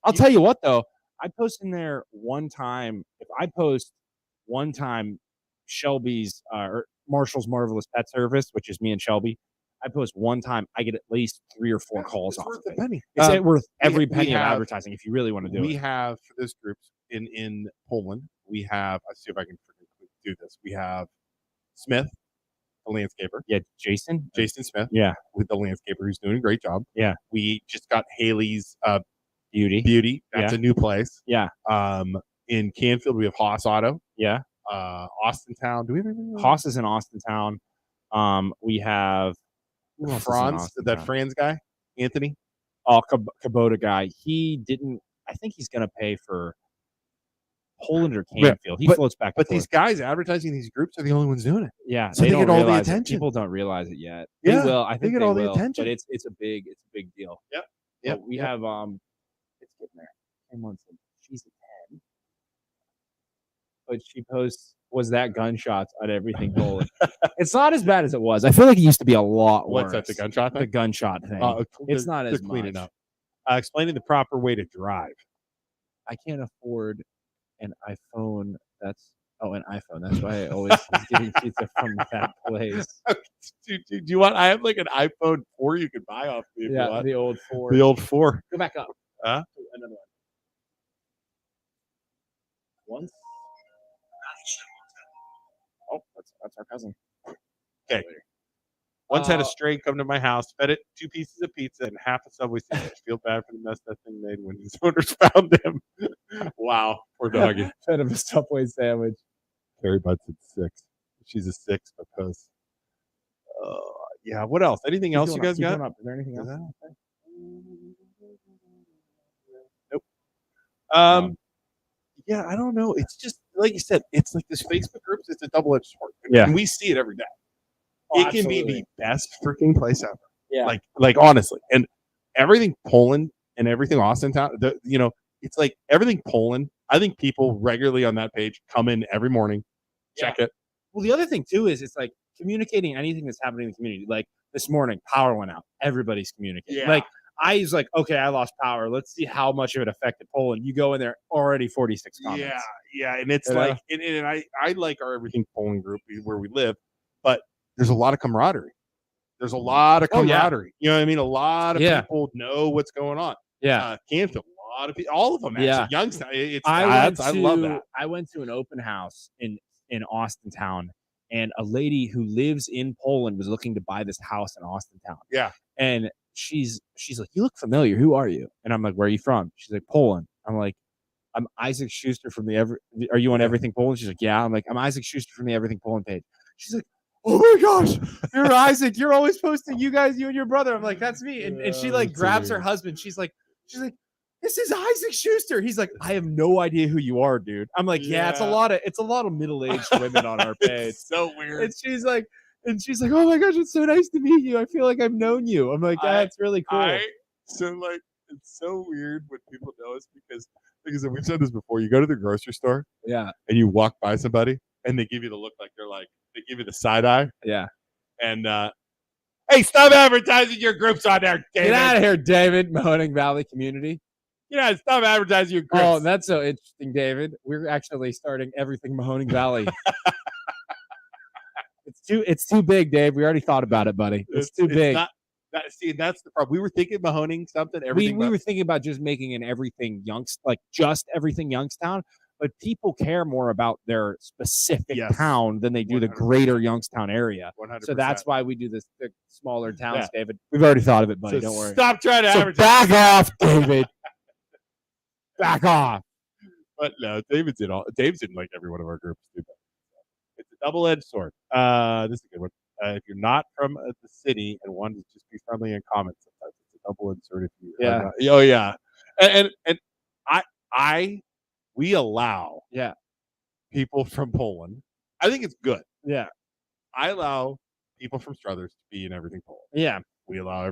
I'll tell you what though, I post in there one time. If I post one time Shelby's or Marshall's Marvelous Pet Service, which is me and Shelby, I post one time, I get at least 3 or 4 calls off of it. Penny. It's worth every penny of advertising if you really want to do it. We have for this group in Poland. We have. Let's see if I can do this. We have Smith, the landscaper. Yeah, Jason Smith. Yeah, with the landscaper who's doing a great job. Yeah, we just got Haley's Beauty. That's a new place. Yeah. In Canfield we have Haas Auto. Yeah. Austintown. Do we have anything? Haas is in Austintown. We have Franz, that Franz guy, Anthony. Oh, Kubota guy. He didn't. I think he's going to pay for Poland or Canfield. He floats back. But these guys advertising these groups are the only ones doing it. Yeah, so they get all the attention. People don't realize it yet. Yeah, they will. I think they get all the attention. But it's a big deal. Yep. So we have it's getting there. 10 months in. She's a 10, but she posts was that gunshots on everything Poland. It's not as bad as it was. I feel like it used to be a lot worse. What's that? The gunshot thing? The gunshot thing. It's not as much. Cleaning up. Explaining the proper way to drive. I can't afford an iPhone. An iPhone. That's why I always getting pizza from that place. Do you want? I have like an iPhone 4 you could buy off me. Yeah, the old 4. The old 4. Go back up. Huh? Another one. Once. Oh, that's our cousin. Okay. Once had a stray come to my house, fed it 2 pieces of pizza and half a Subway sandwich. Feel bad for the mess that thing made when his owners found him. Wow, poor doggy. Fed him a Subway sandwich. Carrie Butts at 6. She's a 6 because. Yeah. What else? Anything else you guys got? Is there anything else? Nope. Yeah, I don't know. It's just like you said. It's like this Facebook groups. It's a double-edged sword. Yeah, and we see it every day. Oh, it can be the best freaking place ever. Yeah, like honestly, and everything Poland and everything Austintown. It's like everything Poland. I think people regularly on that page come in every morning, check it. Well, the other thing too is it's like communicating anything that's happening in the community. Like this morning, power went out. Everybody's communicating. Yeah. Like I was like, okay, I lost power. Let's see how much of it affected Poland. You go in there, already 46 comments. Yeah, and it's like, and I like our Everything Poland group where we live, but there's a lot of camaraderie. You know what I mean? A lot of people know what's going on. Yeah, Canfield, a lot of people, all of them. Actually. Yeah, Youngstown. I love that. I went to an open house in Austintown, and a lady who lives in Poland was looking to buy this house in Austintown. Yeah, and she's like, you look familiar. Who are you? And I'm like, where are you from? She's like, Poland. I'm like, I'm Isaac Schuster from the Are you on Everything Poland? She's like, yeah. I'm like, I'm Isaac Schuster from the Everything Poland page. She's like, oh my gosh, you're Isaac. You're always posting you guys, you and your brother. I'm like, that's me. And she like grabs her husband. She's like, this is Isaac Schuster. He's like, I have no idea who you are, dude. I'm like, yeah, it's a lot of middle-aged women on our page. It's so weird. And she's like, oh my gosh, it's so nice to meet you. I feel like I've known you. I'm like, that's really cool. So like, it's so weird when people know us because we've said this before. You go to the grocery store, yeah, and you walk by somebody, and they give you the look like they give you the side eye, yeah. And hey, stop advertising your groups on there, David. Get out of here, David. Mahoning Valley Community. Yeah, stop advertising your groups. Oh, that's so interesting, David. We're actually starting Everything Mahoning Valley. It's too big, Dave. We already thought about it, buddy. It's too big. That's the problem. We were thinking Mahoning something. We were thinking about just making an Everything just Everything Youngstown, but people care more about their specific town than they do 100%. The greater Youngstown area. 100%. So that's why we do the smaller towns, David. We've already thought of it, buddy. Don't worry. Stop trying to advertise. Back off, David. Back off. But no, David's in like every one of our groups. It's a double-edged sword. This is a good one. If you're not from the city and want to just be friendly and comment, sometimes it's a double-edged sword. If you, oh yeah, and we allow people from Poland. I think it's good. Yeah, I allow people from Struthers to be in Everything Poland. Yeah, we allow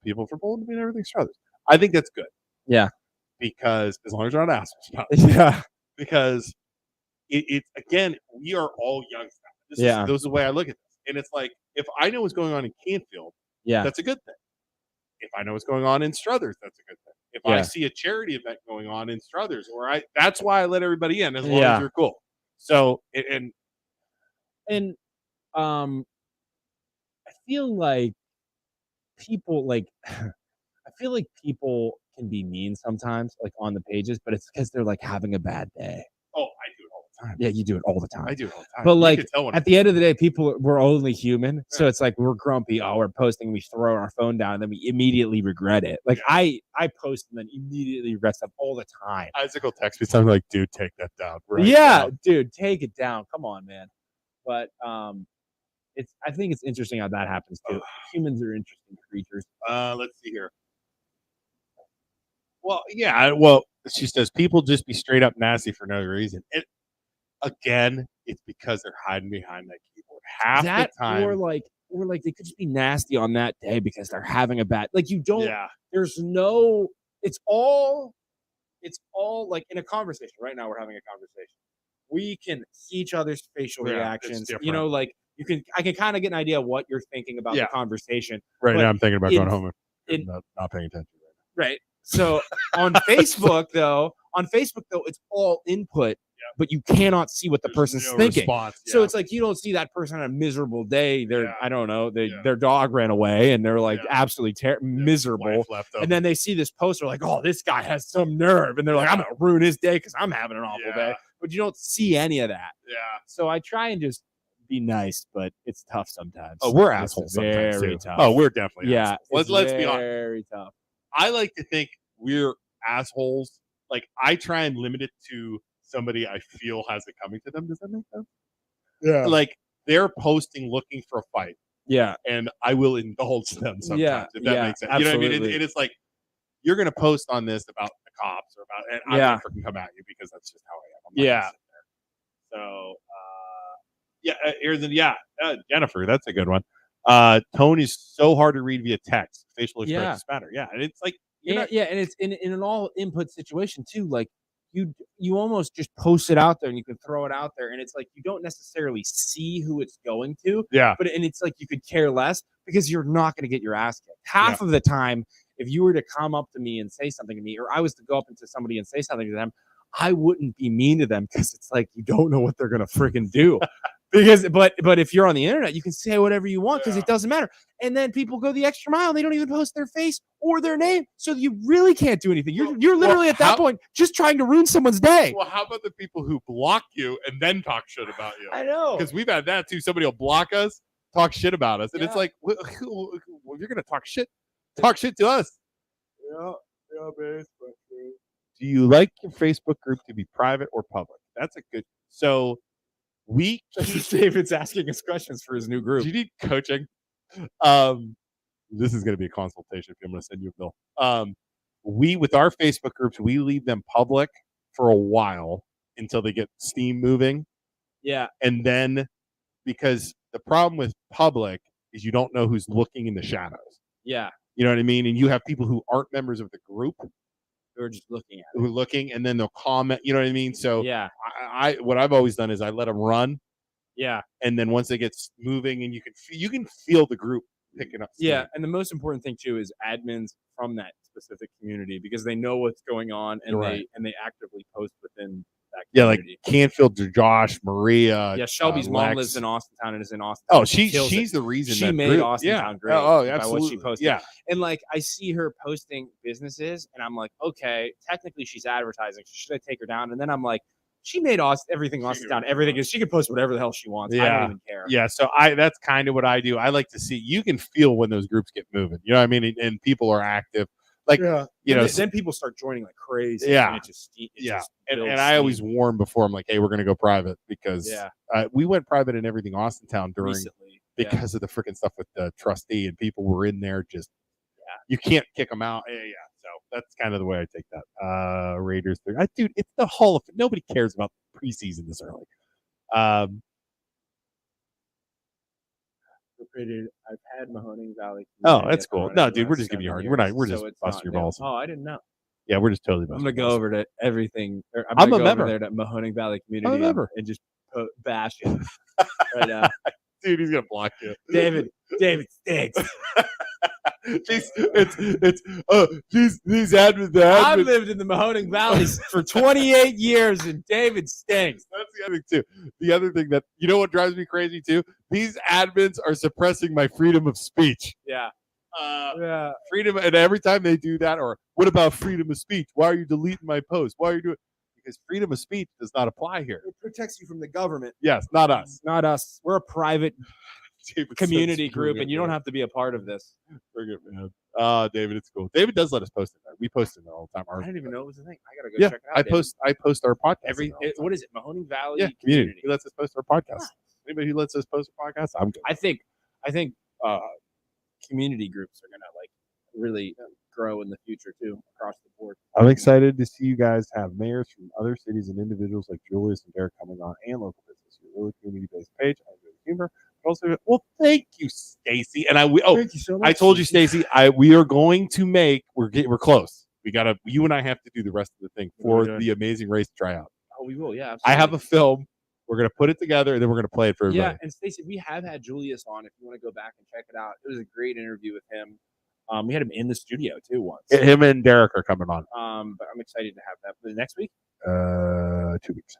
people from Poland to be in Everything Struthers. I think that's good. Yeah, because as long as they're not assholes about it. Yeah, because it's again, we are all Youngstown. This is the way I look at this. And it's like, if I know what's going on in Canfield, that's a good thing. If I know what's going on in Struthers, that's a good thing. If I see a charity event going on in Struthers, that's why I let everybody in, as long as you're cool. So, I feel like people can be mean sometimes, like on the pages, but it's because they're like having a bad day. Oh, I do it all the time. Yeah, you do it all the time. I do it all the time. But like at the end of the day, we're only human. So it's like we're grumpy. Oh, we're posting. We throw our phone down, and then we immediately regret it. Like I post and then immediately regret stuff all the time. Isaac will text me something like, "Dude, take that down." Dude, take it down. Come on, man. But I think it's interesting how that happens too. Humans are interesting creatures. Let's see here. Well, yeah. Well, she says people just be straight up nasty for no reason. It's because they're hiding behind that keyboard half the time, or like they could just be nasty on that day because they're having a bad. Like you don't. Yeah. There's no. It's all like in a conversation. Right now, we're having a conversation. We can see each other's facial reactions. You know, like I can kind of get an idea of what you're thinking about the conversation. Right now, I'm thinking about going home and not paying attention. Right. So on Facebook though, it's all input, but you cannot see what the person's thinking. Response, so it's like you don't see that person on a miserable day. I don't know, their dog ran away and they're like absolutely miserable. And then they see this post, they're like, oh, this guy has some nerve. And they're like, I'm going to ruin his day because I'm having an awful day. But you don't see any of that. Yeah. So I try and just be nice, but it's tough sometimes. Oh, we're assholes sometimes too. Tough. Oh, we're definitely assholes. Let's be honest. Very tough. I like to think we're assholes. Like I try and limit it to somebody I feel has it coming to them. Does that make sense? Yeah. Like they're posting looking for a fight. Yeah. And I will indulge them sometimes. If that makes sense. Absolutely. You know what I mean? It's like you're gonna post on this about the cops or about and I'm gonna freaking come at you because that's just how I am. So Jennifer, that's a good one. Tone is so hard to read via text. Facial expressions matter. Yeah, and it's like and it's in an all input situation too. Like you almost just post it out there and you can throw it out there, and it's like you don't necessarily see who it's going to. Yeah, but it's like you could care less because you're not going to get your ass kicked. Half of the time, if you were to come up to me and say something to me, or I was to go up into somebody and say something to them, I wouldn't be mean to them because it's like you don't know what they're going to freaking do. But if you're on the internet, you can say whatever you want because it doesn't matter. And then people go the extra mile. They don't even post their face or their name. So you really can't do anything. You're literally at that point just trying to ruin someone's day. Well, how about the people who block you and then talk shit about you? I know. Because we've had that too. Somebody will block us, talk shit about us. And it's like, well, if you're going to talk shit, Talk shit to us. Yeah, man. Do you like your Facebook group to be private or public? That's a good. So we David's asking us questions for his new do group. you need coaching? This is going to be a consultation. If I'm going to send you a bill. We with our Facebook groups, we leave them public for a while until they get steam moving, Yeah, and then because the problem with public is you don't know who's looking in the shadows. yeah. You know what I mean? And you have people who aren't members of the group We were just looking at who are looking, and then they'll comment. You know what I mean? So it. Yeah, I what I've always done is I let them run, yeah, and then once they get moving, and you can feel the group picking up steam. yeah. And the most important thing too is admins from that specific community because they know what's going on and Right. they actively post within that Yeah, like community. Canfield, Josh, Maria. Yeah, Shelby's mom Lex. lives in Austintown and is in Austin. Oh, She's she's the reason she that made group, Austintown yeah. great Oh, by absolutely. what she posted. Yeah, And like I see her posting businesses, and I'm like, okay, technically she's advertising. So should I take her down? And then I'm like, she made everything Austintown. Everything is she can post whatever the hell she wants. I Yeah. don't even care. yeah. So that's kind of what I do. I like to see. You can feel when those groups get moving. You know what I mean? And people are active. Like Yeah. you know, Then people start joining like crazy. Yeah. And it just, yeah. just And builds I always steam. warn before. I'm like, hey, we're going to go private because Yeah. we went private in everything Austintown during recently because of the freaking stuff with the trustee and people were in there just you can't kick them out. Yeah. So that's kind of the way I take that. Raiders, dude, it's the Hall of Fame. Nobody cares about preseason this early. I've had Mahoning Valley. Oh, that's cool. No, dude, we're just giving you a hard. We're just busting your balls. Oh, I didn't know. Yeah, we're just totally I'm busting. gonna your go balls. over to everything. I'm a go member. over there to Mahoning Valley community I'm a member. and just bash it right now. Dude, he's gonna block you. David stinks. these admins. I've lived in the Mahoning Valleys for 28 years, and David stinks. That's the other thing too. The other thing that you know what drives me crazy too. These admins are suppressing my freedom of speech. Yeah. Yeah, freedom, and every time they do that, or what about freedom of speech? Why are you deleting my post? Why are you doing? Because freedom of speech does not apply here. It protects you from the government. Yes, not us. Not us. We're a private David's community so group, screwed and you up, don't have to be a part of this. Bring it, man. David, it's cool. David does let us post it there. We post it there all the time. I didn't even know it was a thing. I gotta go Yeah, check it out. I post our podcast. What is it? Mahoning Valley Yeah, community. He lets us post our podcast. Anybody who lets us post a podcast, I'm good. I think community groups are gonna like really grow in the future too across the board. I'm excited to see you guys have mayors from other cities and individuals like Julius and Derek coming on, and local business. Your really community-based page. I enjoy the humor. Also, well, thank you, Stacy. And Thank you so much. I told you, Stacy. We are going to make. We're close. We gotta. You and I have to do the rest of the thing for the Amazing Race tryout. Oh, we will. Yeah, absolutely. I have a film. We're gonna put it together, and then we're gonna play it for everybody. Yeah, and Stacey, we have had Julius on. If you want to go back and check it out, it was a great interview with him. We had him in the studio too once. Him and Derek are coming on. But I'm excited to have that for the next week. 2 weeks.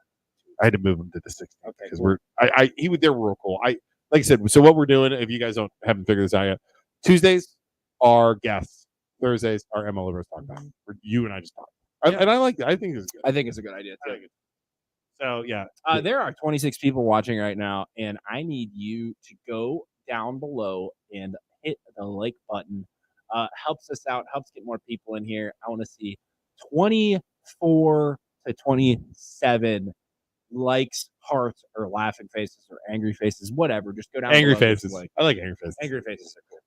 I had to move him to the 16th because cool. they were real cool. Like I said, so what we're doing, if you guys haven't figured this out yet, Tuesdays are guests. Thursdays are MLO Bros talk back. You and I just talk. Yeah. And I like that. I think it's good. I think it's a good idea too. So yeah. There are 26 people watching right now, and I need you to go down below and hit the like button. Helps us out, helps get more people in here. I want to see 24 to 27 likes, hearts, or laughing faces, or angry faces, whatever. Just go down. Angry below, faces. like, I like angry faces. angry faces are cool.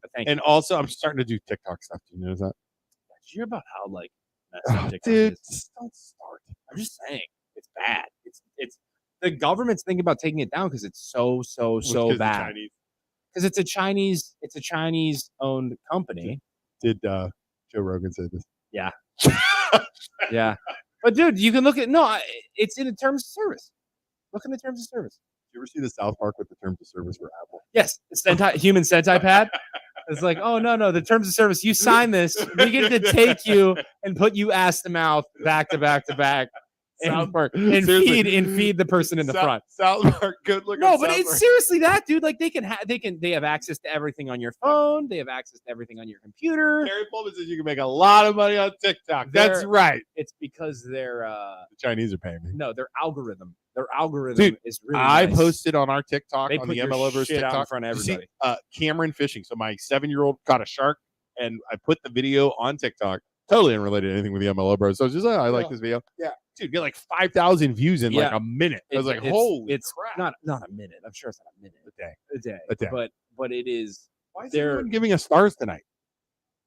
But thank And you. also I'm starting to do TikTok stuff. Do you notice that? Did you hear about how like messed up TikTok Dude, is? just don't start. I'm just saying, it's bad. It's the government's thinking about taking it down because it's so bad. Because it's a Chinese owned company. Did Joe Rogan say this? Yeah. Yeah. But dude, you can look at it's in the terms of service. Look in the terms of service. Did you ever see the South Park with the terms of service for Apple? Yes, it's human centipad. It's like, oh no, the terms of service. You sign this, we get to take you and put you ass to mouth, back to back to back. South Park. And Seriously. feed the person in the front. South Park, good looking. No, but it's seriously that, dude. Like they have access to everything on your phone. They have access to everything on your computer. Gary Pullman says you can make a lot of money on TikTok. That's right. It's because their The Chinese are paying me. no, their algorithm Dude, is really I nice. posted on our TikTok They on put the your MLO Bros shit out in TikTok front of You see, everybody. Cameron fishing. So my 7-year-old caught a shark and I put the video on TikTok. Totally unrelated to anything with the MLO Bros. So I was just like, I like this video. Yeah, dude, get like 5,000 views in like a minute. I was like, holy crap! Not a minute. I'm sure it's not a minute. A day. But it is. Why is everyone giving us stars tonight?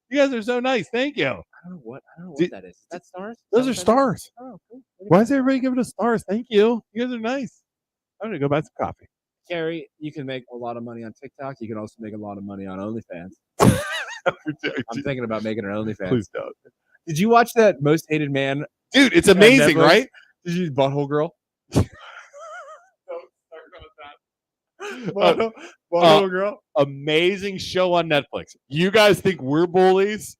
You guys are so nice. Thank you. I don't know what that is. Is that stars? Those are stars. Oh, cool. Why is everybody giving us stars? Thank you. You guys are nice. I'm gonna go buy some coffee. Carrie, you can make a lot of money on TikTok. You can also make a lot of money on OnlyFans. I'm thinking about making an OnlyFans. Please don't. Did you watch that Most Hated Man? Dude, it's amazing, right? Did you Butthole Girl? Don't start on that. Butthole Girl. Amazing show on Netflix. You guys think we're bullies?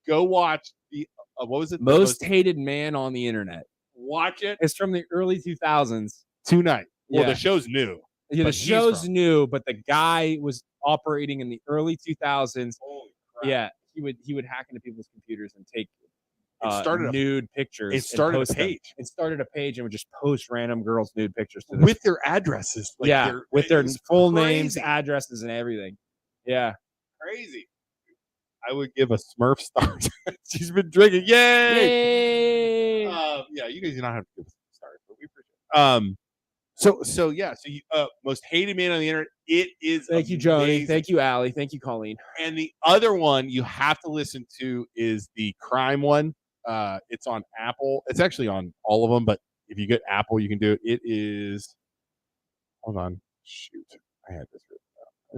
Go watch the what was it? Most Hated Man on the internet. Watch it. It's from the early 2000s. Tonight. Well, Yeah. the show's new. Yeah, the show's new, but the guy was operating in the early 2000s. Holy crap. Yeah, he would hack into people's computers and take started pictures. It started and post a page. It started a page and would just post random girls' nude pictures to with their addresses. Like with their full crazy. names, addresses, and everything. Yeah, crazy. I would give a Smurf star. She's been drinking. Yay! Yeah, you guys do not have to give us stars, but we appreciate it. So you Most Hated Man on the internet. It is. Thank you, Joni. Thank you, Allie. Thank you, Colleen. And the other one you have to listen to is the crime one. It's on Apple. It's actually on all of them, but if you get Apple, you can do it. It is. Hold on. Shoot, I had this written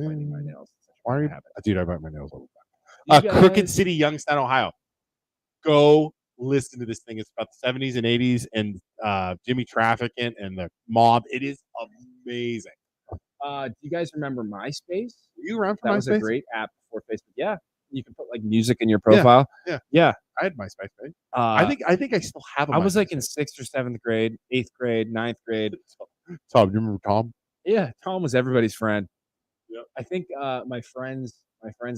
down. Biting my nails. Why are you? Dude, I bite my nails all the time. Crooked City, Youngstown, Ohio. Go listen to this thing. It's about the 70s and 80s and Jimmy Trafficant and the mob. It is amazing. Do you guys remember MySpace? Were you around for that MySpace? Was a great app before Facebook. Yeah, you can put like music in your profile. Yeah. I had MySpace. I think I still have. I was like in 6th or 7th grade, 8th grade, 9th grade. Tom, do you remember Tom? Yeah, Tom was everybody's friend. Yep. I think my friends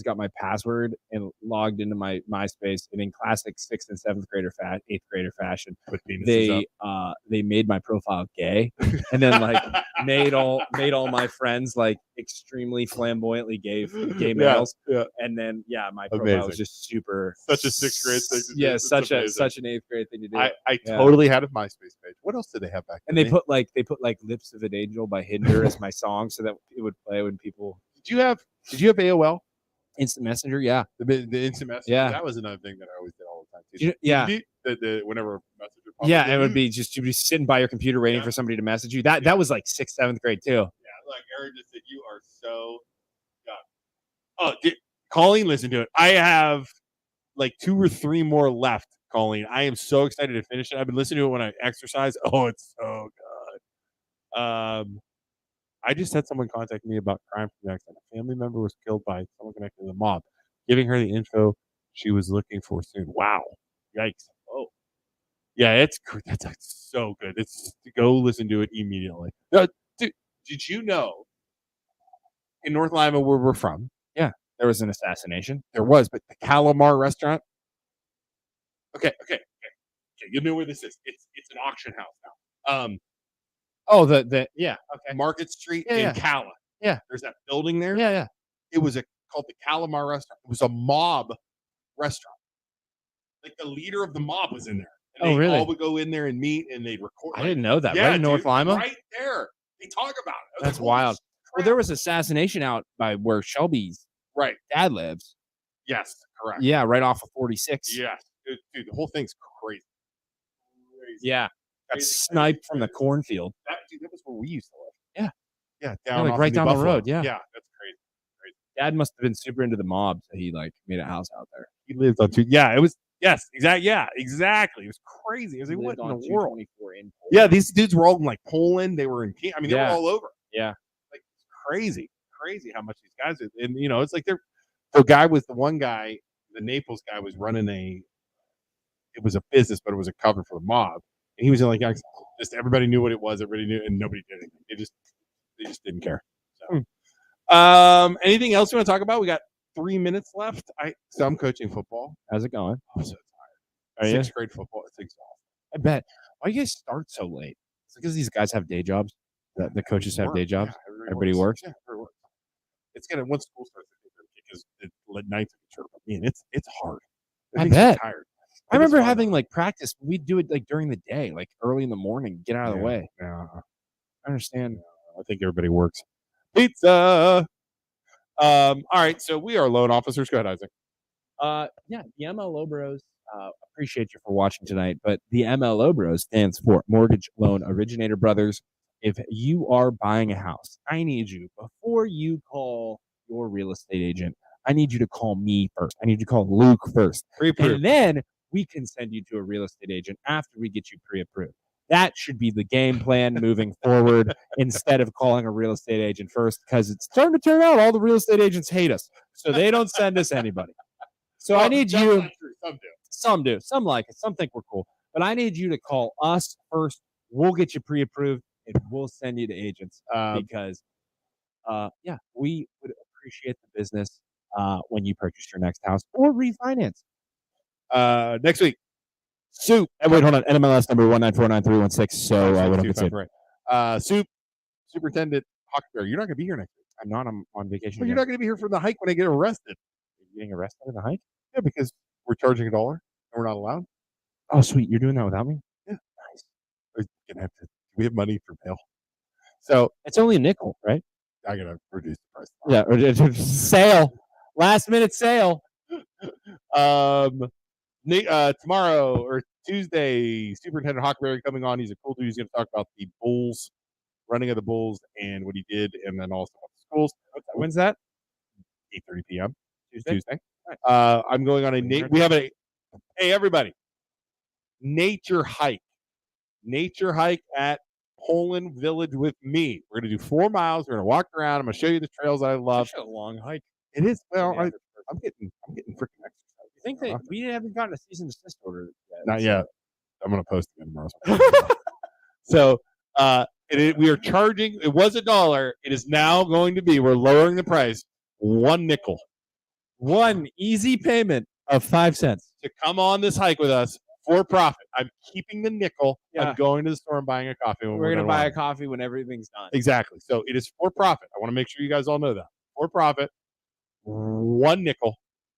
got my password and logged into my MySpace, and in classic 6th and 7th grader 8th grader fashion, they made my profile gay, and then like made all my friends like extremely flamboyantly gay males. Yeah. And then my profile was just super such a 6th grade thing. Yeah, such an 8th grade thing to do. I totally had a MySpace page. What else did they have back then? And they put like Lips of an Angel by Hinder as my song so that it would play when people. Did you have AOL? Instant Messenger, yeah. The instant messenger. Yeah. That was another thing that I always did all the time too. Yeah. The whenever a message would pop up, it would be just you'd be sitting by your computer waiting for somebody to message you. That was like 6th, 7th grade too. Yeah, like Aaron just said, you are so Colleen, listen to it. I have like 2 or 3 more left, Colleen. I am so excited to finish it. I've been listening to it when I exercise. Oh, it's so good. I just had someone contact me about crime from Jackson. A family member was killed by someone connected to the mob. Giving her the info she was looking for soon. Wow. Yikes. Oh. Yeah, that's so good. Go listen to it immediately. Dude, did you know in North Lima, where we're from, there was an assassination? There was, but the Calamar restaurant. Okay. You know where this is. It's an auction house now. Okay. Market Street in Cala. Yeah. There's that building there. Yeah. It was called the Calamar restaurant. It was a mob restaurant. Like the leader of the mob was in there. And they really? all would go in there and meet and they'd record. I didn't know that. Yeah, right in North Lima? Right there. They talk about it. That's wild. Well, there was assassination out by where Shelby's dad lives. Yes, correct. Yeah, right off of 46. Yes. Dude, the whole thing's crazy. Yeah. Got sniped from the cornfield. That was where we used to live. Yeah, down right down the road. Yeah, that's crazy. Dad must have been super into the mob, so he like made a house out there. He lived on 2. Yeah, it was. Yes, exactly. Yeah, exactly. It was crazy. I was like, what in the world? Yeah, these dudes were all in like Poland. They were in. I mean, they were all over. Yeah, like crazy how much these guys are. And it's like the guy was the one guy. The Naples guy was running it was a business, but it was a cover for the mob. And he was like, just everybody knew what it was. Everybody knew, and nobody did anything. They just didn't care. So, anything else you want to talk about? We got 3 minutes left. I'm coaching football. How's it going? I'm so tired. 6th grade football. It's exhausting. I bet. Why do you guys start so late? It's because these guys have day jobs. The coaches have day jobs. Yeah, everybody works. Yeah, everybody works. It's gonna once school starts because the nights are short. Man, it's hard. It I makes me bet. tired. I remember having like practice. We'd do it like during the day, like early in the morning, get out of the way. Yeah, I understand. I think everybody works. Pizza. All right, so we are loan officers. Go ahead, Isaac. Yeah, the MLO Bros. Appreciate you for watching tonight, but the MLO Bros stands for Mortgage Loan Originator Brothers. If you are buying a house, I need you before you call your real estate agent. I need you to call me first. I need you to call Luke first, Pre-approved. and then we can send you to a real estate agent after we get you pre-approved. That should be the game plan moving forward instead of calling a real estate agent first, because it's starting to turn out all the real estate agents hate us, so they don't send us anybody. So I need you. Some do. Some do. Some like it. Some think we're cool. But I need you to call us first. We'll get you pre-approved, and we'll send you to agents because, we would appreciate the business when you purchase your next house or refinance. Next week, Soup. Wait, hold on. NMLS number 1949316. So what am I saying? Right. Soup. Superintendent Huckberry. You're not going to be here next week. I'm not on vacation. Well, you're not going to be here for the hike when I get arrested. You're getting arrested in the hike? Yeah, because we're charging $1 and we're not allowed. Oh, sweet. You're doing that without me? Yeah. Nice. We're gonna have to. We have money for bail. So it's only a nickel, right? I gotta reduce the price. Yeah, sale. Last minute sale. Tomorrow or Tuesday, Superintendent Hawkberry coming on. He's a cool dude. He's going to talk about the Bulls, running of the Bulls, and what he did, and then also about the schools. When's that? 8:30 p.m. Tuesday. I'm going on we have hey everybody, nature hike at Poland Village with me. We're going to do 4 miles. We're going to walk around. I'm going to show you the trails I love. It's a long hike. It is. Well, I'm getting freaking exercise. You think that we haven't gotten a cease and desist order yet? Not yet. I'm going to post again tomorrow. So we are charging. It was $1. It is now going to be. We're lowering the price. 1 nickel. One easy payment of 5 cents to come on this hike with us for profit. I'm keeping the nickel. Yeah. I'm going to the store and buying a coffee. We're going to buy a coffee when everything's done. Exactly. So it is for profit. I want to make sure you guys all know that. For profit. 1 nickel.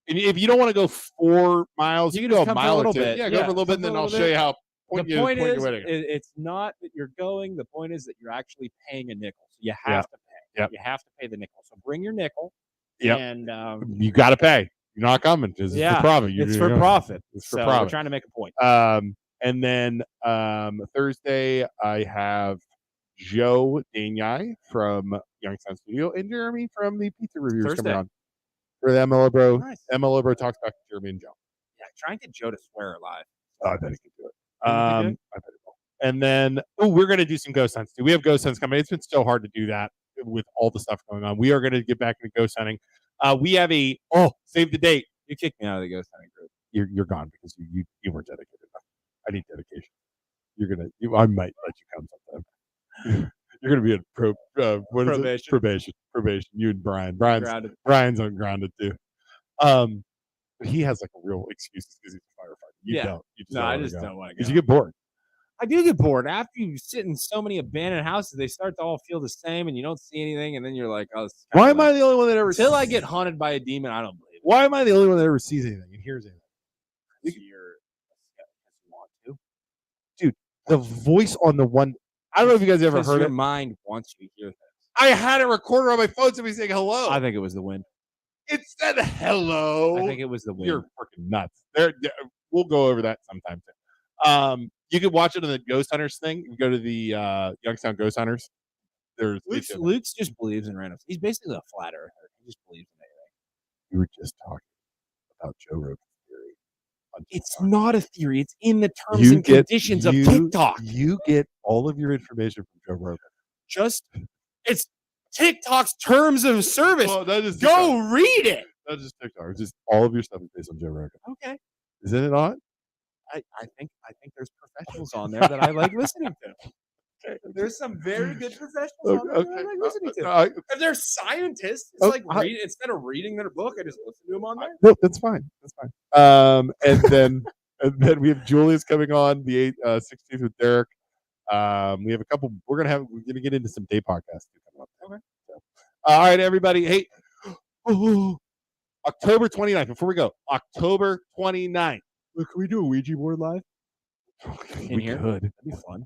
And if you don't want to go 4 miles, you can do a mile or two. Yeah, go for a little bit, and then I'll show you how. The point is, it's not that you're going. The point is that you're actually paying a nickel. So you have to pay. Yep. You have to pay the nickel. So bring your nickel. Yeah. And you got to pay. You're not coming because it's for profit. It's for profit. It's for profit. We're trying to make a point. And then Thursday, I have Joe Danyai from Youngstown Studio and Jeremy from the Pizza Reviewers coming on for the MLO Bro. Nice. MLO Bro talks back to Jeremy and Joe. Yeah, try and get Joe to swear live. Oh, I bet he can do it. I bet he will. And then, we're going to do some ghost hunts too. We have ghost hunts coming. It's been so hard to do that with all the stuff going on. We are going to get back into ghost hunting. We have save the date. You kicked me out of the ghost hunting group. You're gone because you weren't dedicated enough. I need dedication. I might let you come sometime. You're gonna be in probation. You and Brian. Brian's ungrounded too. But he has like a real excuse because he's a firefighter. You don't. You just I just don't want to go. Because you get bored. I do get bored. After you sit in so many abandoned houses, they start to all feel the same, and you don't see anything, and then you're like, "Oh, why am I the only one that ever?" Until I get haunted by a demon, I don't believe it. Why am I the only one that ever sees anything and hears anything? You're want to, dude. The voice on the one. I don't know if you guys ever heard your it. mind wants you to hear things. I had a recorder on my phone. Somebody saying hello. I think it was the wind. It said hello. I think it was the wind. You're freaking nuts. We'll go over that sometime too. You can watch it on the Ghost Hunters thing. You go to the Youngstown Ghost Hunters. Luke just believes in randoms. He's basically a flat earther. He just believes in anything. We were just talking about Joe Rogan's theory. It's not a theory. It's in the terms and conditions of TikTok. You get all of your information from Joe Rogan. It's TikTok's terms of service. Well, that is Go read it. That's just TikTok. It's just all of your stuff is based on Joe Rogan. Okay. Isn't it not? I think there's professionals on there that I like listening to. Okay. There's some very good professionals on there that I like listening to. If they're scientists, it's instead of reading their book, I just listen to them on there. No, that's fine. That's fine. And then we have Julius coming on the 16th with Derek. We have a couple. We're gonna get into some day podcasts coming up. Okay. So, all right, everybody. Hey, October 29th. Before we go, October 29th. Look, can we do a Ouija board live? In here? Could. That'd be fun.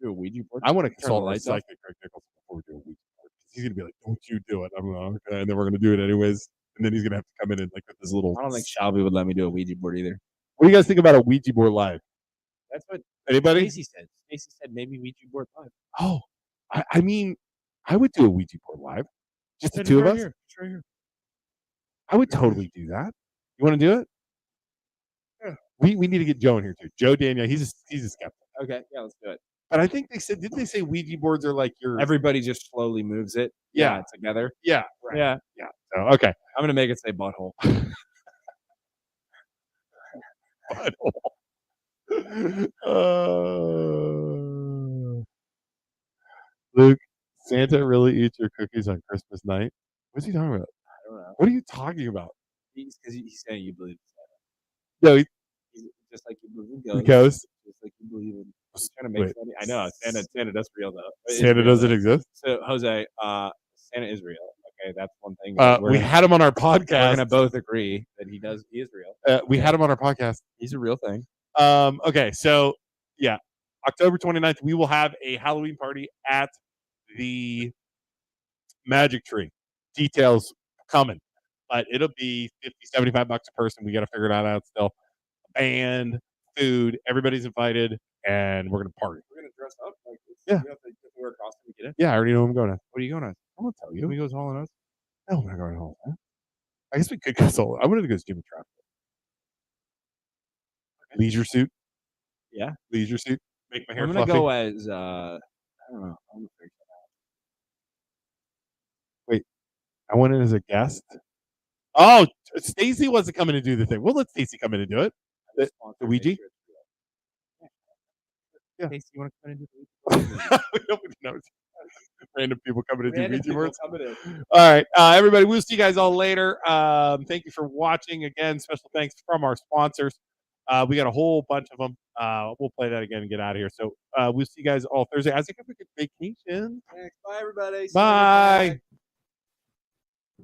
Do a Ouija board. I want to Turn the consult our lights off. psychic Craig Nichols before we do a Ouija board. He's gonna be like, "Don't you do it?" I'm like, "Okay," and then we're gonna do it anyways. And then he's gonna have to come in and like with this little. I don't think Shelby would let me do a Ouija board either. What do you guys think about a Ouija board live? That's what Anybody? Stacey said. Stacey said maybe Ouija board live. Oh, I mean, I would do a Ouija board live. Just the two of us. Here. It's right here. I would totally do that. You want to do it? Yeah. We need to get Joe in here too. Joe Daniel, he's a skeptic. Okay, yeah, let's do it. But I think they said, didn't they say Ouija boards are like your Everybody just slowly moves it. Yeah. Together. Yeah, right. Yeah. Yeah. So okay. I'm gonna make it say butthole. Luke, Santa really eats your cookies on Christmas night? What's he talking about? I don't know. What are you talking about? Because he's saying you believe in No, Santa. He's just like you believe in ghosts. ghosts. Just like you believe in. He's trying to make funny. I know Santa does real though. Santa doesn't exist. So Jose, Santa is real. Okay, that's one thing. We had him on our We're podcast. gonna both agree that he is real. We had him on our podcast. He's a real thing. Okay, so yeah, October 29th, we will have a Halloween party at the Magic Tree. Details coming, but it'll be $50-$75 a person. We got to figure that out still. Band, food, everybody's invited, and we're gonna party. We're gonna dress up. Like this. Yeah. You have to wear a costume to get it. Yeah, I already know who I'm going to. What are you going on? I'm gonna tell you. Can we go to Hall and Oates? No, we're not going home. Huh? I guess we could go solo. I wanted to go to Jimmy Trap. Leisure suit. Yeah, leisure suit. Make my hair I'm gonna fluffy. go as I don't know. I'm gonna figure Wait, I went in as a guest. Oh, Stacy wants to come in and do the thing. We'll let Stacy come in and do it. that out. The Ouija? Yeah. Stacey, you want to come in and do the We don't know. Random people coming to do Random Ouija people boards. coming in. All right, everybody. We'll see you guys all later. Thank you for watching. Again, special thanks from our sponsors. We got a whole bunch of them. We'll play that again and get out of here. So we'll see you guys all Thursday. I think have a good vacation. Thanks. Bye, everybody. Bye.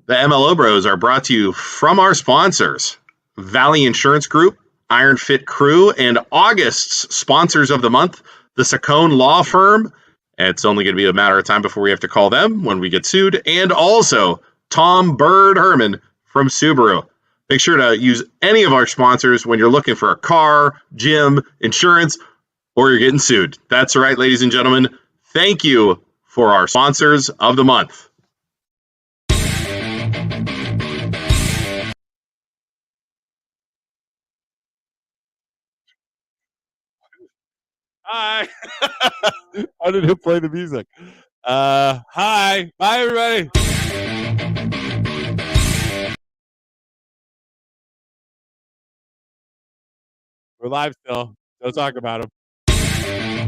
The MLO Bros are brought to you from our sponsors, Valley Insurance Group, Iron Fit Crew, and August's sponsors of the month, the Saccone Law Firm. It's only going to be a matter of time before we have to call them when we get sued. And also Tom Bird Herman from Subaru. Make sure to use any of our sponsors when you're looking for a car, gym, insurance, or you're getting sued. That's right, ladies and gentlemen. Thank you for our sponsors of the month. Hi. How did it play the music? Hi. Bye, everybody. We're live still. Don't talk about them.